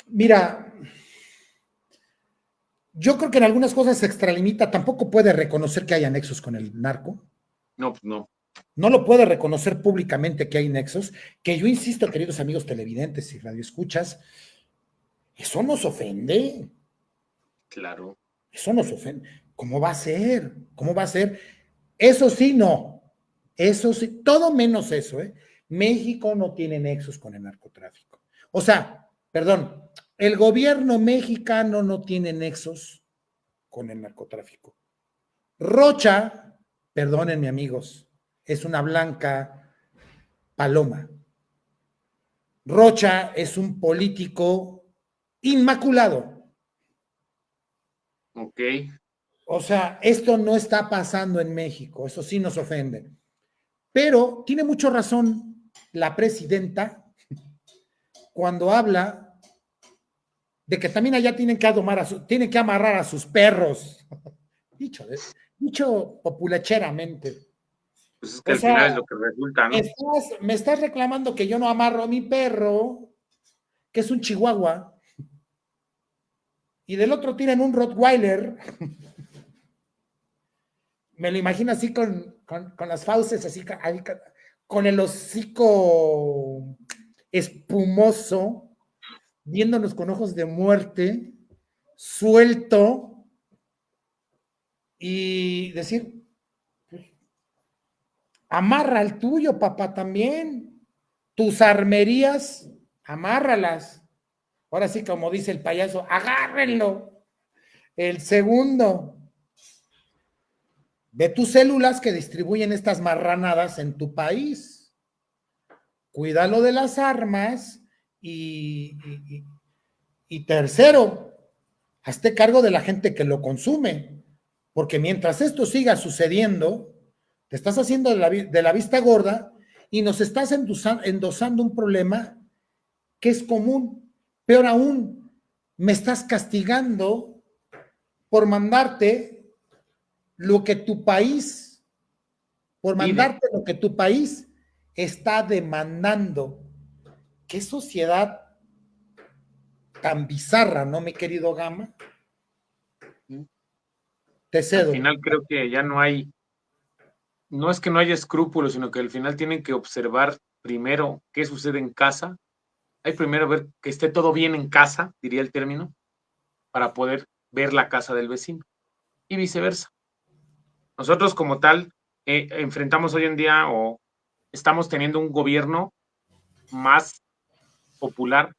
mira, yo creo que en algunas cosas se extralimita, tampoco puede reconocer que haya nexos con el narco. No, pues no. No lo puede reconocer públicamente que hay nexos, que yo insisto, queridos amigos televidentes y radioescuchas, eso nos ofende. Claro. Eso nos ofende. ¿Cómo va a ser? ¿Cómo va a ser? Eso sí, no. Eso sí, todo menos eso, ¿eh? México no tiene nexos con el narcotráfico. O sea, perdón, el gobierno mexicano no tiene nexos con el narcotráfico. Rocha, perdónenme amigos, es una blanca paloma. Rocha es un político inmaculado. Ok. O sea, esto no está pasando en México, eso sí nos ofende. Pero tiene mucha razón la presidenta cuando habla de que también allá tienen que amarrar a sus perros. Dicho populacheramente. Pues es que O al sea, final es lo que resulta, ¿no? me estás reclamando que yo no amarro a mi perro, que es un chihuahua, y del otro tienen un Rottweiler. Me lo imagino así con las fauces, así, con el hocico espumoso, viéndonos con ojos de muerte, suelto, y decir, amarra el tuyo, papá, también. Tus armerías, amárralas. Ahora sí, como dice el payaso, agárrenlo. El segundo. Ve tus células que distribuyen estas marranadas en tu país. Cuídalo de las armas y tercero, hazte cargo de la gente que lo consume, porque mientras esto siga sucediendo, te estás haciendo de la vista gorda y nos estás endosando un problema que es común. Peor aún, me estás castigando por mandarte lo que tu país, está demandando. ¿Qué sociedad tan bizarra, no, mi querido Gama? Te cedo. Al final creo que ya no es que no haya escrúpulos, sino que al final tienen que observar primero qué sucede en casa. Hay primero ver que esté todo bien en casa, diría el término, para poder ver la casa del vecino y viceversa. Nosotros como tal enfrentamos hoy en día o estamos teniendo un gobierno más popular,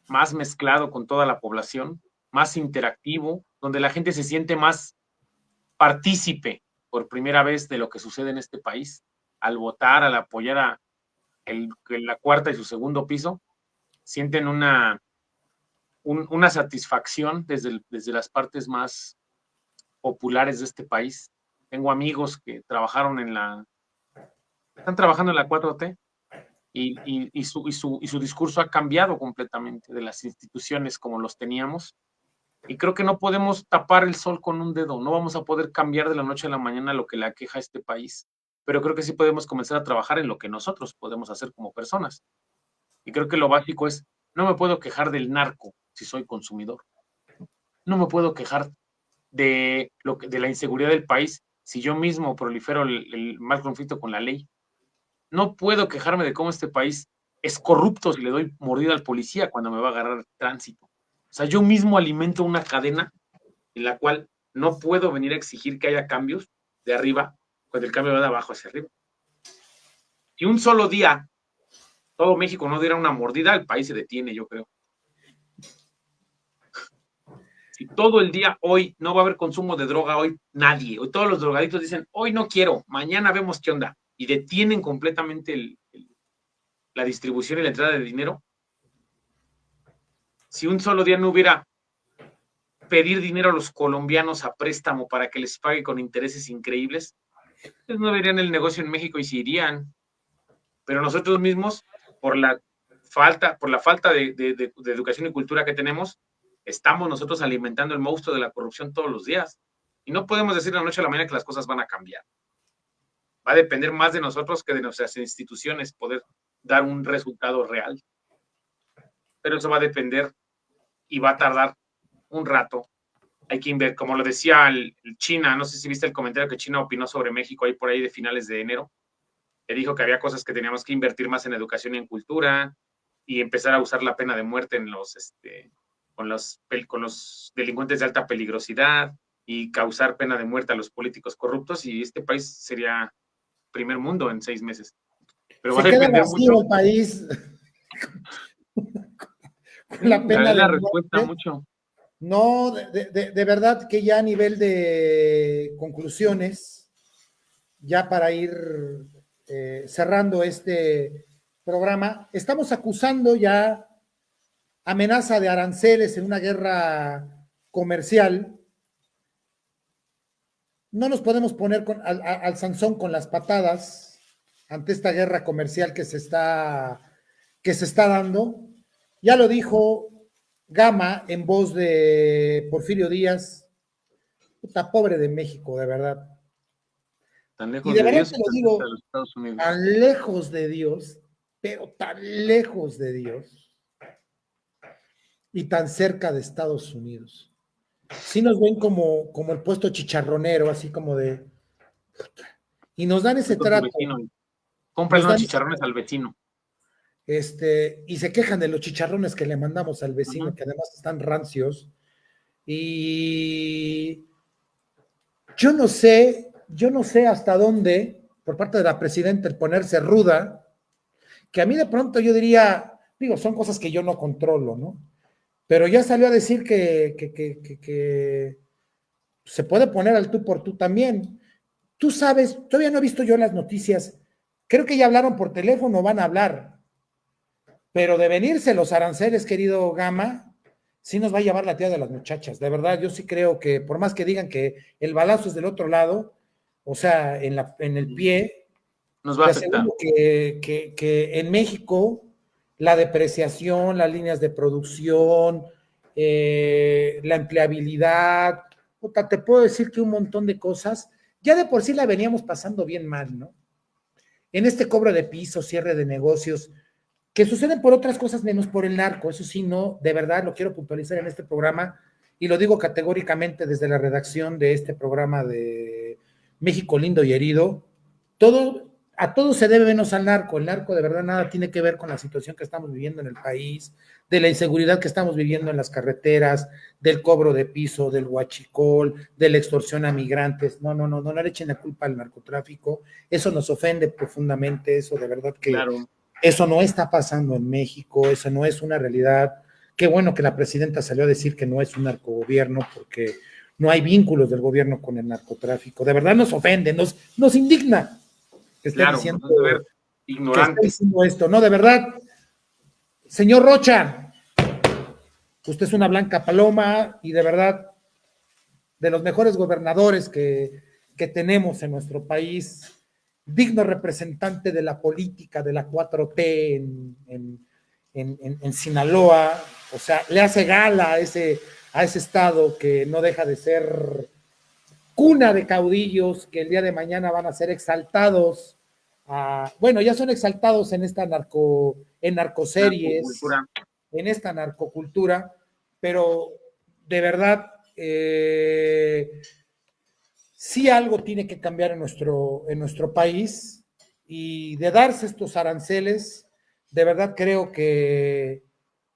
más mezclado con toda la población, más interactivo, donde la gente se siente más partícipe por primera vez de lo que sucede en este país, al votar, al apoyar a la cuarta y su segundo piso, sienten una satisfacción desde las partes más populares de este país. Tengo amigos que están trabajando en la 4T y su discurso ha cambiado completamente de las instituciones como los teníamos. Y creo que no podemos tapar el sol con un dedo, no vamos a poder cambiar de la noche a la mañana lo que le aqueja a este país, pero creo que sí podemos comenzar a trabajar en lo que nosotros podemos hacer como personas. Y creo que lo básico es, no me puedo quejar del narco si soy consumidor. No me puedo quejar de la inseguridad del país si yo mismo prolifero el mal conflicto con la ley. No puedo quejarme de cómo este país es corrupto si le doy mordida al policía cuando me va a agarrar tránsito. O sea, yo mismo alimento una cadena en la cual no puedo venir a exigir que haya cambios de arriba cuando el cambio va de abajo hacia arriba. Si un solo día todo México no diera una mordida, el país se detiene, yo creo. Si todo el día hoy no va a haber consumo de droga, hoy nadie, hoy todos los drogadictos dicen, hoy no quiero, mañana vemos qué onda, y detienen completamente la distribución y la entrada de dinero. Si un solo día no hubiera pedir dinero a los colombianos a préstamo para que les pague con intereses increíbles, pues no verían el negocio en México y se irían. Pero nosotros mismos, por la falta de educación y cultura que tenemos, estamos nosotros alimentando el monstruo de la corrupción todos los días. Y no podemos decir de la noche a la mañana que las cosas van a cambiar. Va a depender más de nosotros que de nuestras instituciones poder dar un resultado real. Pero eso va a depender y va a tardar un rato. Hay que invertir, como lo decía China, no sé si viste el comentario que China opinó sobre México ahí por ahí de finales de enero, que dijo que había cosas que teníamos que invertir más en educación y en cultura y empezar a usar la pena de muerte con los delincuentes de alta peligrosidad y causar pena de muerte a los políticos corruptos, y este país sería primer mundo en 6 meses. Pero se va a depender mucho. El país con la pena de la respuesta muerte. Mucho. No, de verdad que ya a nivel de conclusiones, ya para ir cerrando este programa, estamos acusando ya amenaza de aranceles en una guerra comercial. No nos podemos poner al Sansón con las patadas ante esta guerra comercial que se está dando. Ya lo dijo Gama en voz de Porfirio Díaz. Puta, pobre de México, de verdad. Tan lejos de Dios, te lo digo, de los Estados Unidos. Tan lejos de Dios, pero tan lejos de Dios y tan cerca de Estados Unidos. Sí nos ven como el puesto chicharronero, así como de... Y nos dan ese trato. Compran unos chicharrones al vecino. Y se quejan de los chicharrones que le mandamos al vecino, que además están rancios. Y yo no sé hasta dónde, por parte de la presidenta, el ponerse ruda, que a mí de pronto yo diría, digo, son cosas que yo no controlo, ¿no? Pero ya salió a decir que se puede poner al tú por tú también. Tú sabes, todavía no he visto yo las noticias, creo que ya hablaron por teléfono, van a hablar, pero de venirse los aranceles, querido Gama, sí nos va a llevar la tía de las muchachas. De verdad, yo sí creo que, por más que digan que el balazo es del otro lado, o sea, en el pie, nos va a te afectar. aseguro que en México la depreciación, las líneas de producción, la empleabilidad, puta, te puedo decir que un montón de cosas, ya de por sí la veníamos pasando bien mal, ¿no? En este cobro de piso, cierre de negocios, que suceden por otras cosas menos por el narco, eso sí, no, de verdad lo quiero puntualizar en este programa y lo digo categóricamente desde la redacción de este programa de México lindo y herido, a todo se debe menos al narco, el narco de verdad nada tiene que ver con la situación que estamos viviendo en el país, de la inseguridad que estamos viviendo en las carreteras, del cobro de piso, del huachicol, de la extorsión a migrantes, no le echen la culpa al narcotráfico, eso nos ofende profundamente, eso de verdad que Claro. eso no está pasando en México, eso no es una realidad. Qué bueno que la presidenta salió a decir que no es un narcogobierno porque no hay vínculos del gobierno con el narcotráfico. De verdad nos ofende, nos indigna que esté Claro, diciendo nos de ver ignorantes. esto. No, de verdad, señor Rocha, usted es una blanca paloma y de verdad de los mejores gobernadores que tenemos en nuestro país, digno representante de la política de la 4T en Sinaloa, o sea, le hace gala a ese estado que no deja de ser cuna de caudillos que el día de mañana van a ser exaltados, bueno, ya son exaltados en esta en narcoseries, en esta narcocultura, pero de verdad, sí algo tiene que cambiar en nuestro país y de darse estos aranceles, de verdad creo que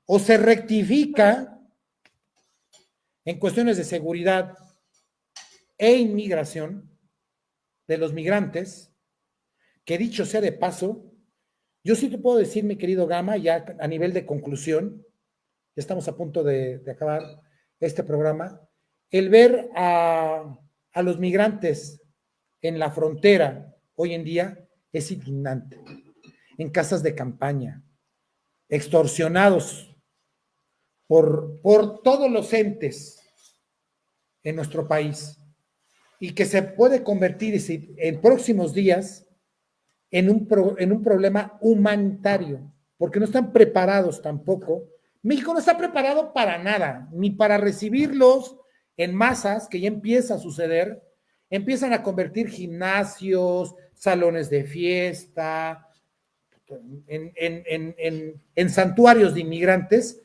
o se rectifica en cuestiones de seguridad e inmigración de los migrantes, que dicho sea de paso, yo sí te puedo decir, mi querido Gama, ya a nivel de conclusión, ya estamos a punto de acabar este programa, el ver a los migrantes en la frontera hoy en día es indignante. En casas de campaña, extorsionados por todos los entes en nuestro país y que se puede convertir en próximos días en un problema humanitario, porque no están preparados tampoco. México no está preparado para nada, ni para recibirlos en masas, que ya empieza a suceder, empiezan a convertir gimnasios, salones de fiesta, en santuarios de inmigrantes.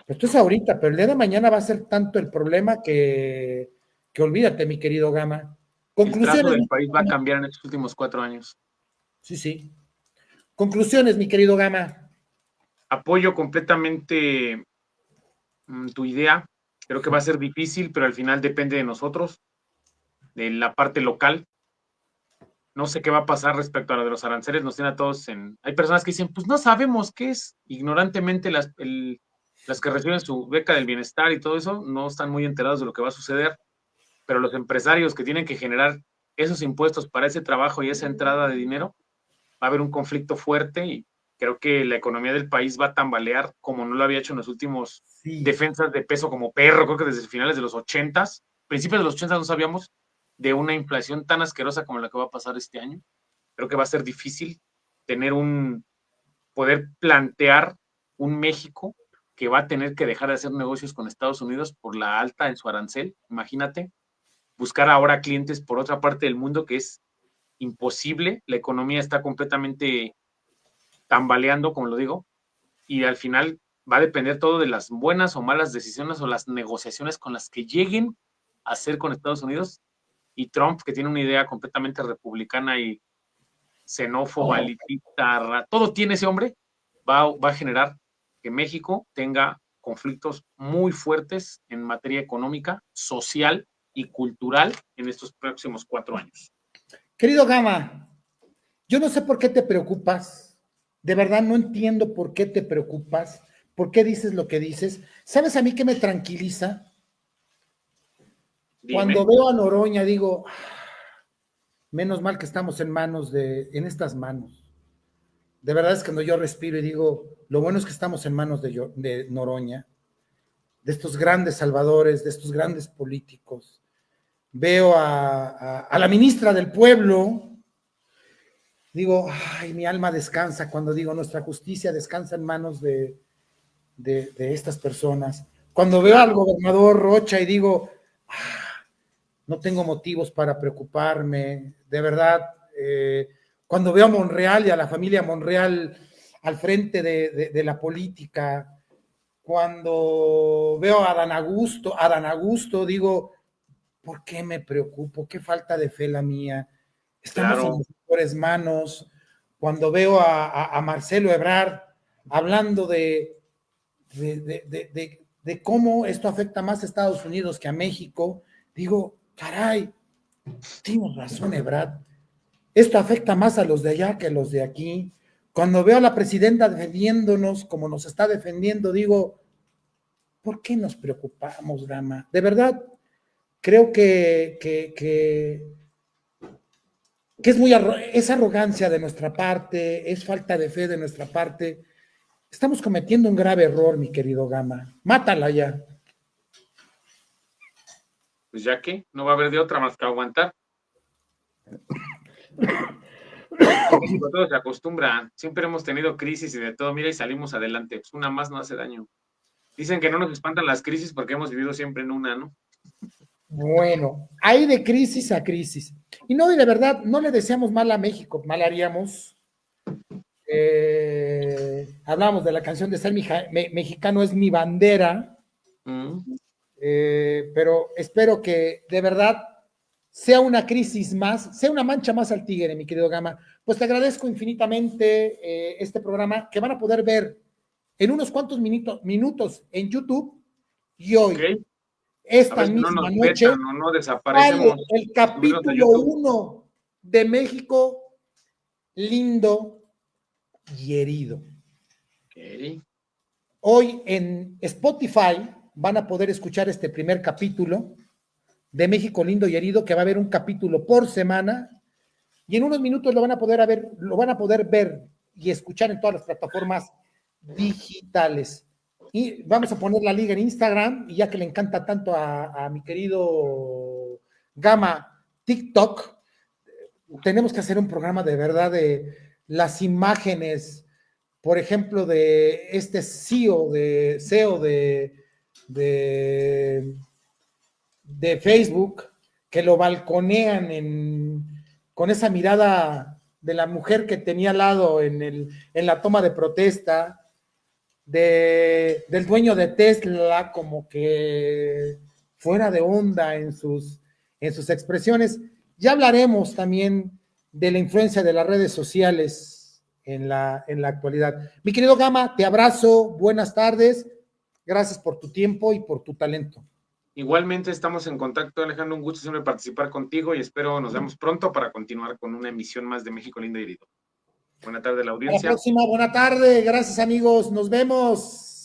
Esto es ahorita, pero el día de mañana va a ser tanto el problema que olvídate, mi querido Gama. El trazo Conclusiones. del país va a cambiar en estos últimos 4 años. Sí, sí. Conclusiones, mi querido Gama. Apoyo completamente tu idea. Creo que va a ser difícil, pero al final depende de nosotros, de la parte local. No sé qué va a pasar respecto a lo de los aranceles. Nos tiene a todos en... Hay personas que dicen, pues no sabemos qué es. Ignorantemente las que reciben su beca del bienestar y todo eso no están muy enterados de lo que va a suceder. Pero los empresarios que tienen que generar esos impuestos para ese trabajo y esa entrada de dinero, va a haber un conflicto fuerte y creo que la economía del país va a tambalear como no lo había hecho en los últimos defensas de peso como perro, creo que desde finales de los 80s, principios de los 80s no sabíamos de una inflación tan asquerosa como la que va a pasar este año. Creo que va a ser difícil tener poder plantear un México que va a tener que dejar de hacer negocios con Estados Unidos por la alta en su arancel, imagínate, buscar ahora clientes por otra parte del mundo que es imposible, la economía está completamente tambaleando, como lo digo, y al final va a depender todo de las buenas o malas decisiones o las negociaciones con las que lleguen a hacer con Estados Unidos y Trump, que tiene una idea completamente republicana y xenófoba, elitista, todo tiene ese hombre, va a generar que México tenga conflictos muy fuertes en materia económica, social y cultural en estos próximos 4 años. Querido Gama, yo no sé por qué te preocupas, de verdad no entiendo por qué te preocupas, por qué dices lo que dices. ¿Sabes a mí qué me tranquiliza? Dime. Cuando veo a Noroña digo, Menos mal que estamos en estas manos. De verdad es que cuando yo respiro y digo, lo bueno es que estamos en manos de Noroña, de estos grandes salvadores, de estos grandes políticos. Veo a la ministra del pueblo, digo, ay, mi alma descansa cuando digo, nuestra justicia descansa en manos de estas personas. Cuando veo al gobernador Rocha y digo, no tengo motivos para preocuparme, de verdad, cuando veo a Monreal y a la familia Monreal al frente de la política, cuando veo a Adán Augusto, digo, ¿por qué me preocupo? ¿Qué falta de fe la mía? Estamos en las mejores manos. Cuando veo a Marcelo Ebrard hablando de cómo esto afecta más a Estados Unidos que a México, digo, caray, tienes razón, Ebrard. Esto afecta más a los de allá que a los de aquí. Cuando veo a la presidenta defendiéndonos como nos está defendiendo, digo, ¿por qué nos preocupamos, Gama? De verdad, creo que es arrogancia de nuestra parte, es falta de fe de nuestra parte. Estamos cometiendo un grave error, mi querido Gama. Mátala ya. Pues ya que no va a haber de otra más que aguantar. Todo se acostumbra. Siempre hemos tenido crisis y de todo. Mira, y salimos adelante. Pues una más no hace daño. Dicen que no nos espantan las crisis porque hemos vivido siempre en una, ¿no? Bueno, hay de crisis a crisis. Y no, y de verdad, no le deseamos mal a México, mal haríamos. Hablamos de la canción de ser mexicano es mi bandera, pero espero que de verdad sea una crisis más, sea una mancha más al tigre, mi querido Gama. Pues te agradezco infinitamente este programa que van a poder ver en unos cuantos minutos en YouTube y hoy. Okay. Esta misma noche no desaparecemos. El capítulo 1 de México lindo y herido. Okay. Hoy en Spotify van a poder escuchar este primer capítulo de México lindo y herido, que va a haber un capítulo por semana, y en unos minutos lo van a poder ver y escuchar en todas las plataformas digitales. Y vamos a poner la liga en Instagram, y ya que le encanta tanto a mi querido Gama TikTok, tenemos que hacer un programa de verdad de las imágenes, por ejemplo, de este CEO de Facebook, que lo balconean con esa mirada de la mujer que tenía al lado en la toma de protesta, del dueño de Tesla, como que fuera de onda en sus expresiones. Ya hablaremos también de la influencia de las redes sociales en la actualidad. Mi querido Gama, te abrazo, buenas tardes, gracias por tu tiempo y por tu talento. Igualmente estamos en contacto, Alejandro, un gusto siempre participar contigo y espero nos vemos pronto para continuar con una emisión más de México lindo y herido. Buena tarde a la audiencia. Hasta la próxima, buena tarde, gracias amigos, nos vemos.